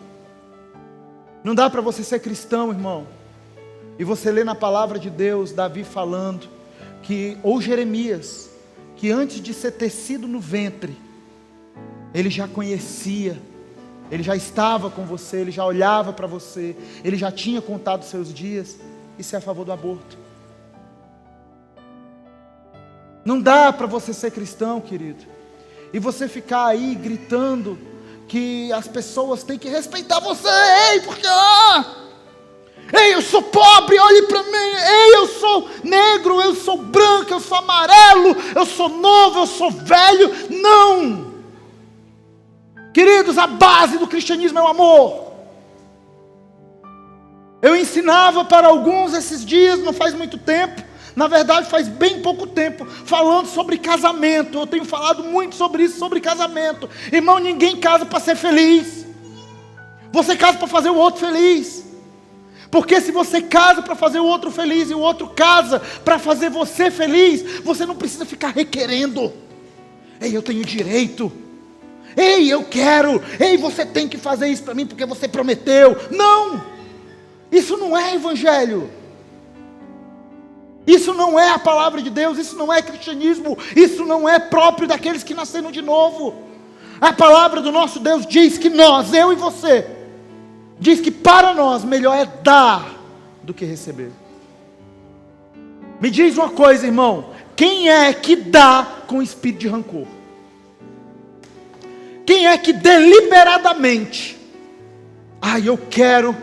Não dá para você ser cristão, irmão, e você lê na palavra de Deus, Davi falando, ou Jeremias, que antes de ser tecido no ventre, ele já conhecia, ele já estava com você, ele já olhava para você, ele já tinha contado seus dias. Isso é a favor do aborto. Não dá para você ser cristão, querido, e você ficar aí gritando que as pessoas têm que respeitar você. Ei, porque ei, eu sou pobre, olhe para mim. Ei, eu sou negro, eu sou branco, eu sou amarelo, eu sou novo, eu sou velho. Não, queridos, a base do cristianismo é o amor. Eu ensinava para alguns esses dias, não faz muito tempo, na verdade faz bem pouco tempo, falando sobre casamento. Eu tenho falado muito sobre isso, sobre casamento. Irmão, ninguém casa para ser feliz, você casa para fazer o outro feliz. Porque se você casa para fazer o outro feliz e o outro casa para fazer você feliz, você não precisa ficar requerendo. Ei, eu tenho direito. Ei, eu quero. Ei, você tem que fazer isso para mim porque você prometeu. Não, isso não é evangelho. Isso não é a palavra de Deus, isso não é cristianismo, isso não é próprio daqueles que nasceram de novo. A palavra do nosso Deus diz que nós, eu e você, diz que para nós melhor é dar do que receber. Me diz uma coisa, irmão, quem é que dá com espírito de rancor? Quem é que deliberadamente, eu quero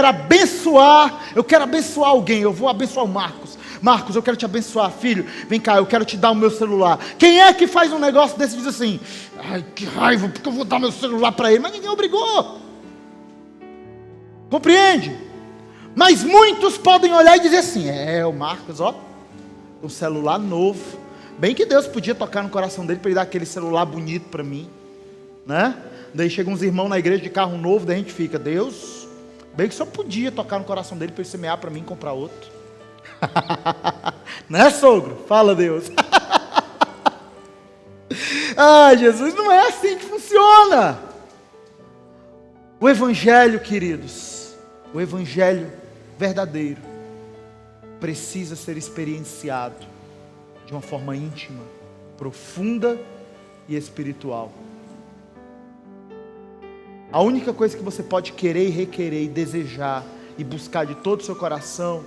abençoar alguém, eu vou abençoar o Marcos, eu quero te abençoar, filho, vem cá, eu quero te dar o meu celular. Quem é que faz um negócio desse e diz assim: ai, que raiva, porque eu vou dar meu celular para ele? Mas ninguém obrigou. Compreende? Mas muitos podem olhar e dizer assim: o Marcos, um celular novo, bem que Deus podia tocar no coração dele para ele dar aquele celular bonito para mim, né? Daí chegam uns irmãos na igreja de carro novo, daí a gente fica: Deus, bem que só podia tocar no coração dele para ele semear para mim e comprar outro. Né, sogro? Fala, Deus. Jesus, não é assim que funciona. O evangelho, queridos, o evangelho verdadeiro precisa ser experienciado de uma forma íntima, profunda e espiritual. A única coisa que você pode querer e requerer e desejar e buscar de todo o seu coração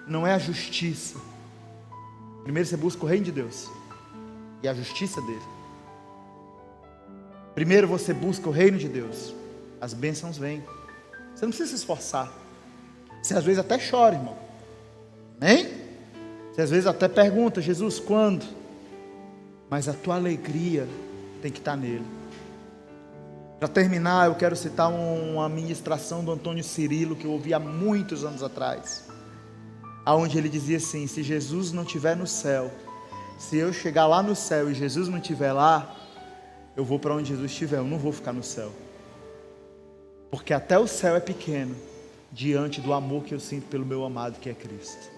não é a justiça. Primeiro você busca o reino de Deus e a justiça dele. Primeiro você busca o reino de Deus, as bênçãos vêm. Você não precisa se esforçar. Você às vezes até chora, irmão, hein? Você às vezes até pergunta: Jesus, quando? Mas a tua alegria tem que estar nele. Para terminar, eu quero citar uma ministração do Antônio Cirilo, que eu ouvi há muitos anos atrás, aonde ele dizia assim: se Jesus não estiver no céu, se eu chegar lá no céu e Jesus não estiver lá, eu vou para onde Jesus estiver, eu não vou ficar no céu. Porque até o céu é pequeno diante do amor que eu sinto pelo meu amado que é Cristo.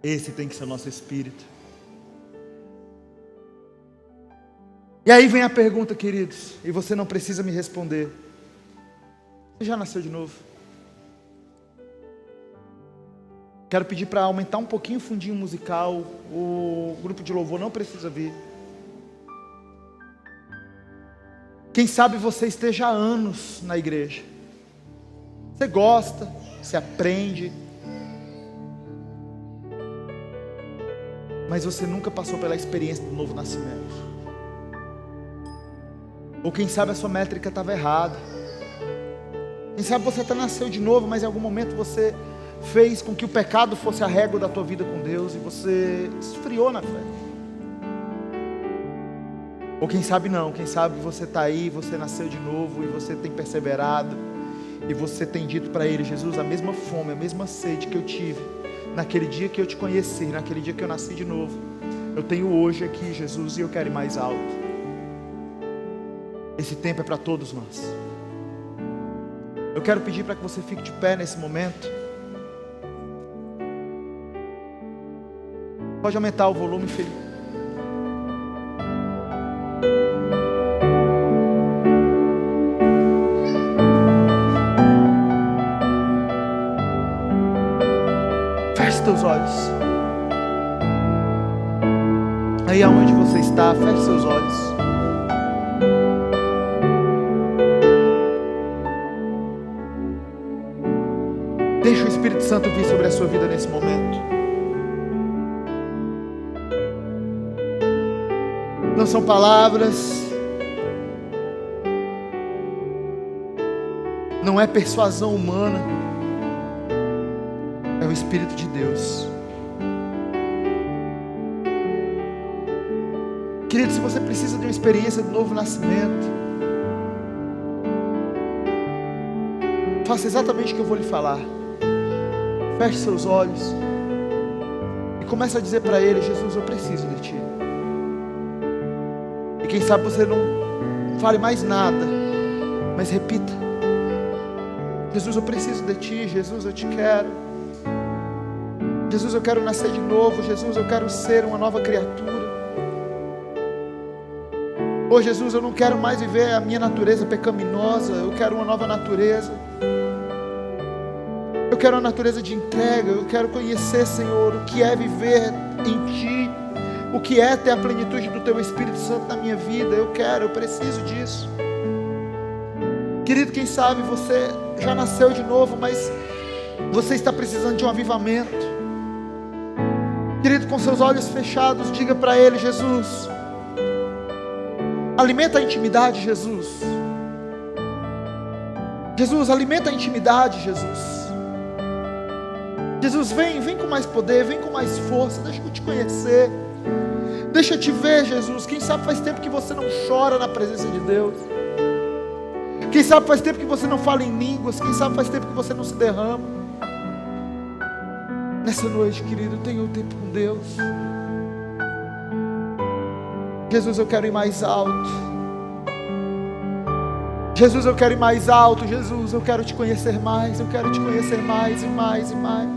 Esse tem que ser o nosso espírito. E aí vem a pergunta, queridos, e você não precisa me responder. Você já nasceu de novo? Quero pedir para aumentar um pouquinho o fundinho musical. O grupo de louvor não precisa vir. Quem sabe você esteja há anos na igreja. Você gosta, você aprende. Mas você nunca passou pela experiência do novo nascimento. Ou quem sabe a sua métrica estava errada. Quem sabe você até nasceu de novo, mas em algum momento você fez com que o pecado fosse a régua da tua vida com Deus e você esfriou na fé. Ou quem sabe não, quem sabe você está aí, você nasceu de novo e você tem perseverado e você tem dito para Ele: Jesus, a mesma fome, a mesma sede que eu tive naquele dia que eu te conheci, naquele dia que eu nasci de novo, eu tenho hoje aqui, Jesus, e eu quero ir mais alto. Esse tempo é para todos nós. Eu quero pedir para que você fique de pé nesse momento. Pode aumentar o volume, filho. Feche seus olhos. Aí aonde você está, feche seus olhos. Deixa o Espírito Santo vir sobre a sua vida nesse momento. Não são palavras, não é persuasão humana, é o Espírito de Deus. Querido, se você precisa de uma experiência de novo nascimento, faça exatamente o que eu vou lhe falar. Feche seus olhos e comece a dizer para Ele: Jesus, eu preciso de Ti. E quem sabe você não fale mais nada, mas repita: Jesus, eu preciso de Ti. Jesus, eu Te quero. Jesus, eu quero nascer de novo. Jesus, eu quero ser uma nova criatura. Oh Jesus, eu não quero mais viver a minha natureza pecaminosa. Eu quero uma nova natureza. Eu quero uma natureza de entrega. Eu quero conhecer, Senhor, o que é viver em Ti, o que é ter a plenitude do Teu Espírito Santo na minha vida. Eu preciso disso. Querido, quem sabe você já nasceu de novo, mas você está precisando de um avivamento. Querido, com seus olhos fechados, diga para Ele: Jesus, alimenta a intimidade, Jesus. Jesus, alimenta a intimidade, Jesus. Jesus, vem com mais poder, vem com mais força. Deixa eu te conhecer, deixa eu te ver, Jesus. Quem sabe faz tempo que você não chora na presença de Deus. Quem sabe faz tempo que você não fala em línguas. Quem sabe faz tempo que você não se derrama. Nessa noite, querido, tenha um tempo com Deus. Jesus, eu quero ir mais alto. Jesus, eu quero ir mais alto. Jesus, eu quero te conhecer mais. Eu quero te conhecer mais e mais e mais.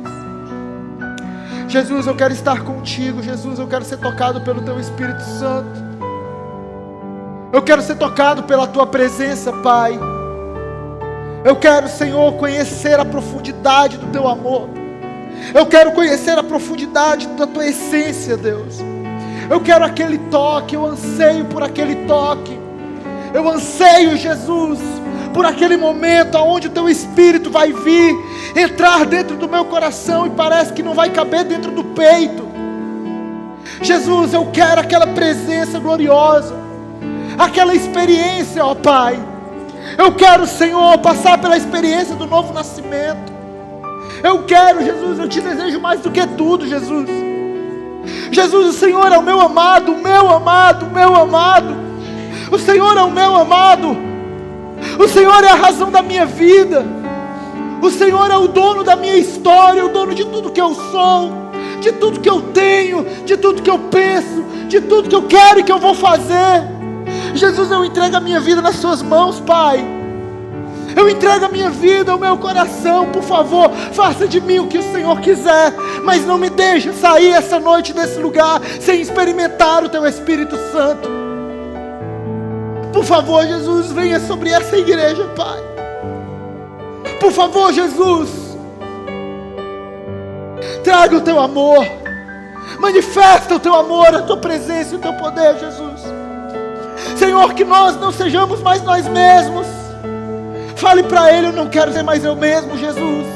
Jesus, eu quero estar contigo. Jesus, eu quero ser tocado pelo Teu Espírito Santo. Eu quero ser tocado pela Tua presença, Pai. Eu quero, Senhor, conhecer a profundidade do Teu amor. Eu quero conhecer a profundidade da Tua essência, Deus. Eu quero aquele toque, eu anseio por aquele toque. Eu anseio, Jesus, por aquele momento onde o Teu Espírito vai vir, entrar dentro do meu coração e parece que não vai caber dentro do peito. Jesus, eu quero aquela presença gloriosa, aquela experiência, ó Pai. Eu quero, Senhor, passar pela experiência do novo nascimento. Eu quero, Jesus, eu Te desejo mais do que tudo, Jesus. Jesus, o Senhor é o meu amado, o meu amado, o meu amado. O Senhor é o meu amado. O Senhor é a razão da minha vida. O Senhor é o dono da minha história, o dono de tudo que eu sou, de tudo que eu tenho, de tudo que eu penso, de tudo que eu quero e que eu vou fazer. Jesus, eu entrego a minha vida nas suas mãos, Pai. Eu entrego a minha vida, o meu coração. Por favor, faça de mim o que o Senhor quiser, mas não me deixe sair essa noite desse lugar sem experimentar o Teu Espírito Santo. Por favor, Jesus, venha sobre essa igreja, Pai. Por favor, Jesus, traga o Teu amor, manifesta o Teu amor, a Tua presença e o Teu poder, Jesus. Senhor, que nós não sejamos mais nós mesmos. Fale para Ele: eu não quero ser mais eu mesmo, Jesus.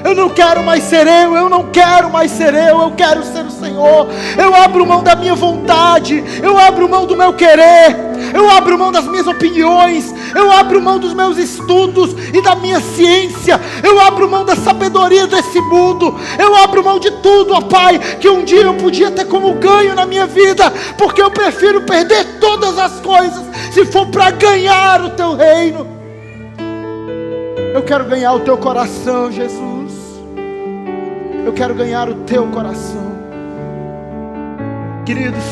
Eu não quero mais ser eu não quero mais ser eu quero ser o Senhor. Eu abro mão da minha vontade, eu abro mão do meu querer, eu abro mão das minhas opiniões, eu abro mão dos meus estudos e da minha ciência, eu abro mão da sabedoria desse mundo, eu abro mão de tudo, ó Pai, que um dia eu podia ter como ganho na minha vida, porque eu prefiro perder todas as coisas, se for para ganhar o Teu reino. Eu quero ganhar o Teu coração, Jesus. Eu quero ganhar o Teu coração. Queridos,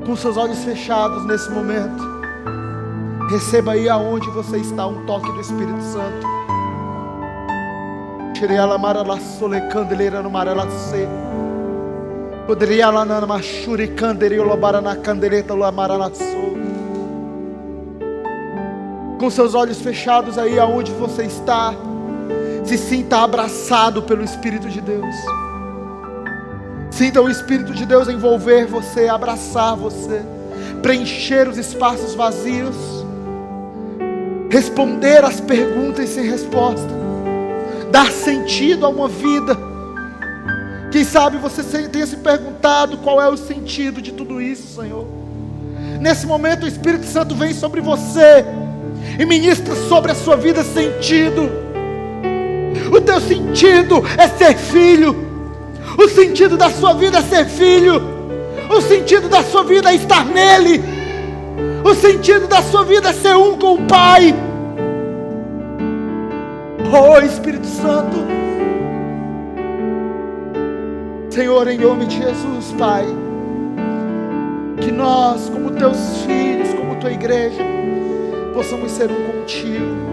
com seus olhos fechados nesse momento, receba aí aonde você está um toque do Espírito Santo. Com seus olhos fechados aí aonde você está, se sinta abraçado pelo Espírito de Deus. Sinta o Espírito de Deus envolver você, abraçar você, preencher os espaços vazios, responder as perguntas sem resposta, dar sentido a uma vida. Quem sabe você tenha se perguntado qual é o sentido de tudo isso, Senhor. Nesse momento o Espírito Santo vem sobre você e ministra sobre a sua vida sentido. O teu sentido é ser filho. O sentido da sua vida é ser filho. O sentido da sua vida é estar nele. O sentido da sua vida é ser um com o Pai. Oh Espírito Santo, Senhor, em nome de Jesus, Pai, que nós, como teus filhos, como tua igreja, possamos ser um contigo.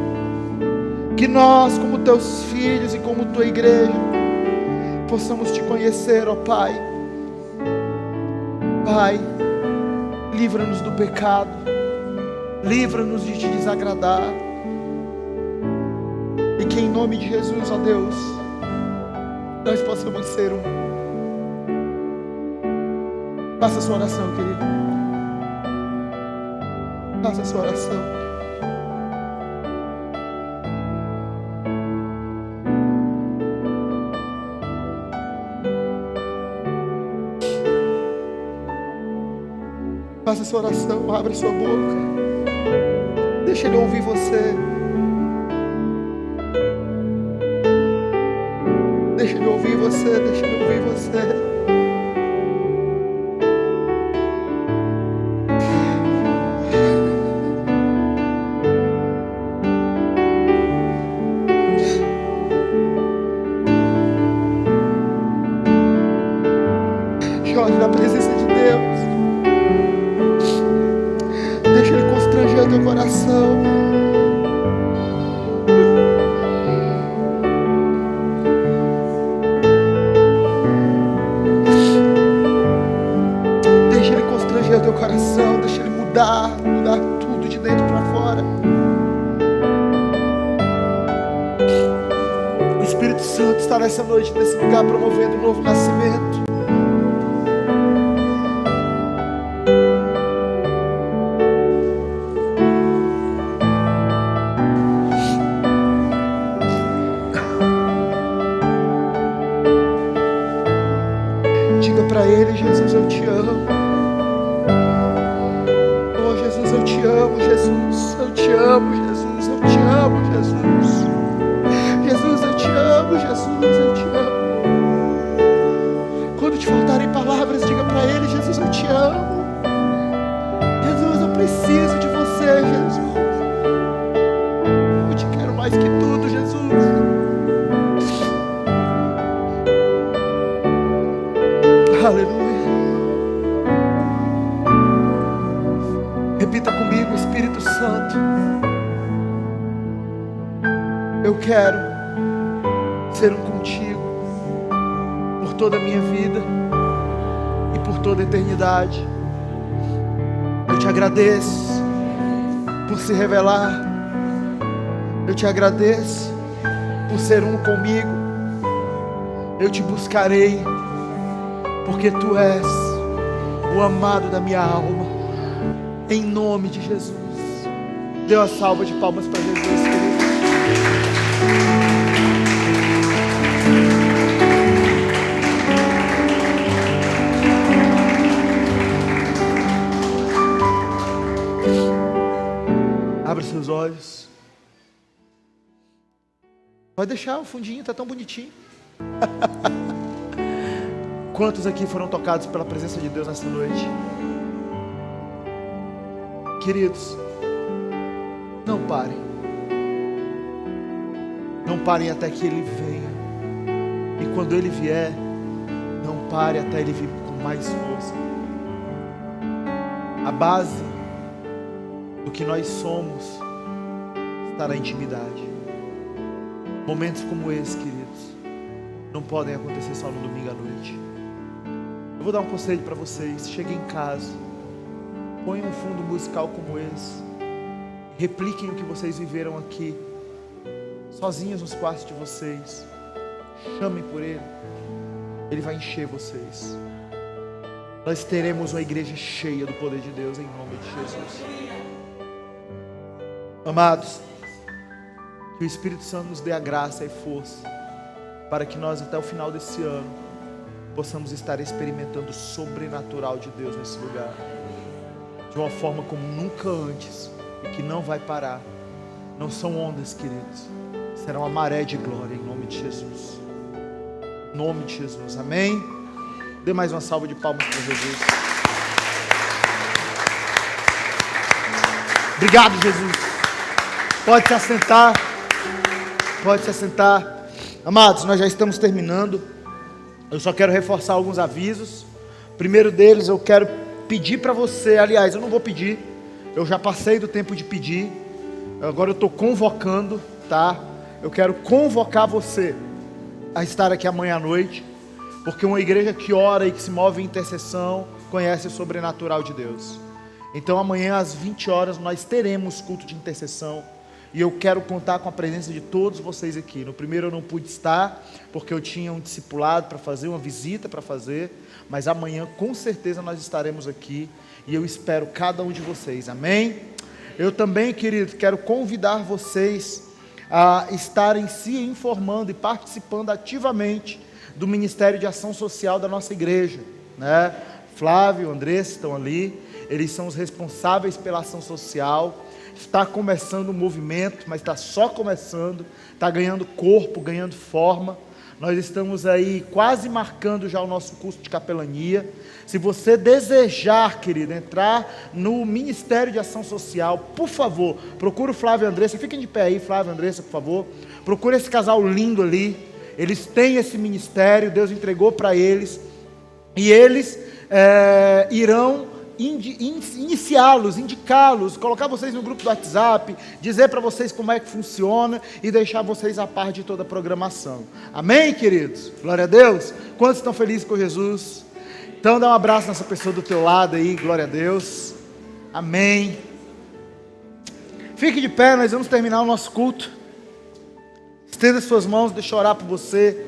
Que nós, como teus filhos e como tua igreja, possamos te conhecer, ó Pai. Pai, livra-nos do pecado, livra-nos de te desagradar, e que em nome de Jesus, ó Deus, nós possamos ser um. Faça a sua oração, querido. Faça a sua oração. Faça a sua oração, abra a sua boca. Deixa Ele ouvir você. Deixa Ele ouvir você, deixa Ele ouvir você. Chore na presença de Deus. Deixa Ele constranger o teu coração. Deixa Ele constranger o teu coração. Deixa Ele mudar tudo de dentro para fora. O Espírito Santo está nessa noite, nesse lugar, promovendo um novo nascimento. Diga para Ele: Jesus, eu te amo. Oh Jesus, eu te amo, Jesus. Eu te amo, Jesus. Eu te amo, Jesus. Jesus, eu te amo, Jesus. Eu te amo. Quando te faltarem palavras, diga para Ele: Jesus, eu te amo. Jesus, eu preciso de você, Jesus. Eu te quero mais que tudo, Jesus. Aleluia. quero ser um contigo por toda a minha vida e por toda a eternidade. Eu te agradeço por se revelar. Eu te agradeço por ser um comigo. Eu te buscarei, porque tu és o amado da minha alma. Em nome de Jesus. Dê uma salva de palmas para Jesus, querido. Abra seus olhos. Pode deixar o fundinho, está tão bonitinho. Quantos aqui foram tocados pela presença de Deus nessa noite? Queridos, não parem. Não parem até que Ele venha. E quando Ele vier, não pare até Ele vir com mais força. A base do que nós somos está na intimidade. Momentos como esse, queridos, não podem acontecer só no domingo à noite. Eu vou dar um conselho para vocês. Cheguem em casa, ponham um fundo musical como esse, repliquem o que vocês viveram aqui, sozinhos nos quartos de vocês. Chamem por Ele, Ele vai encher vocês. Nós teremos uma igreja cheia do poder de Deus, em nome de Jesus. Amados, que o Espírito Santo nos dê a graça e força para que nós até o final desse ano possamos estar experimentando o sobrenatural de Deus nesse lugar, de uma forma como nunca antes, e que não vai parar. Não são ondas, queridos, será uma maré de glória, em nome de Jesus. Em nome de Jesus, amém? Dê mais uma salva de palmas para Jesus. Obrigado, Jesus. Pode se assentar. Pode se assentar. Amados, nós já estamos terminando. Eu só quero reforçar alguns avisos. Primeiro deles, eu quero pedir para você. Aliás, eu não vou pedir. Eu já passei do tempo de pedir. Agora eu estou convocando, tá? Eu quero convocar você a estar aqui amanhã à noite. Porque uma igreja que ora e que se move em intercessão conhece o sobrenatural de Deus. Então amanhã às 20 horas nós teremos culto de intercessão. E eu quero contar com a presença de todos vocês aqui. No primeiro eu não pude estar, porque eu tinha um discipulado para fazer, uma visita para fazer. Mas amanhã com certeza nós estaremos aqui. E eu espero cada um de vocês, amém? Eu também, querido, quero convidar vocês a estarem se informando e participando ativamente do Ministério de Ação Social da nossa igreja, né? Flávio, Andressa estão ali. Eles são os responsáveis pela ação social. Está começando o movimento, mas está só começando, está ganhando corpo, ganhando forma. Nós estamos aí quase marcando já o nosso curso de capelania. Se você desejar, querido, entrar no Ministério de Ação Social, por favor, procure o Flávio e a Andressa. Fiquem de pé aí, Flávio e Andressa, por favor. Procure esse casal lindo ali. Eles têm esse ministério, Deus entregou para eles. E eles irão iniciá-los, indicá-los, colocar vocês no grupo do WhatsApp, dizer para vocês como é que funciona e deixar vocês a par de toda a programação. Amém, queridos? Glória a Deus. Quantos estão felizes com Jesus? Então dá um abraço nessa pessoa do teu lado aí, glória a Deus. Amém. Fique de pé, nós vamos terminar o nosso culto. Estenda suas mãos, deixa eu orar por você.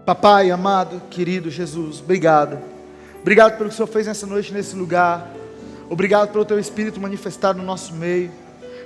Papai amado, querido Jesus, obrigado. Obrigado pelo que o Senhor fez nessa noite, nesse lugar. Obrigado pelo Teu Espírito manifestado no nosso meio.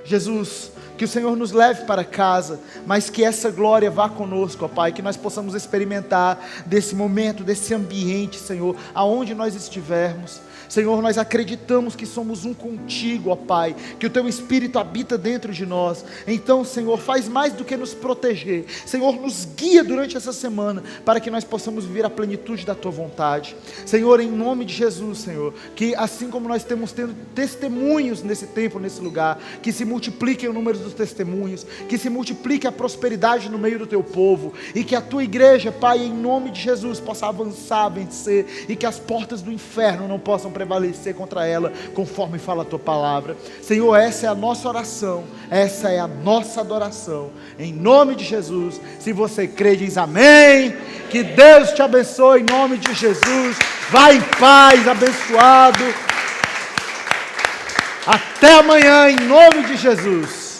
Jesus, que o Senhor nos leve para casa, mas que essa glória vá conosco, ó Pai, que nós possamos experimentar desse momento, desse ambiente, Senhor, aonde nós estivermos. Senhor, nós acreditamos que somos um contigo, ó Pai, que o Teu Espírito habita dentro de nós. Então, Senhor, faz mais do que nos proteger. Senhor, nos guia durante essa semana, para que nós possamos viver a plenitude da Tua vontade. Senhor, em nome de Jesus, Senhor, que assim como nós temos tendo testemunhos nesse tempo, nesse lugar, que se multipliquem o número dos testemunhos, que se multiplique a prosperidade no meio do teu povo, e que a tua igreja, Pai, em nome de Jesus, possa avançar, vencer, e que as portas do inferno não possam prevalecer contra ela, conforme fala a tua palavra. Senhor, essa é a nossa oração, essa é a nossa adoração, em nome de Jesus. Se você crê, diz amém. Que Deus te abençoe em nome de Jesus. Vai em paz, abençoado. Até amanhã, em nome de Jesus.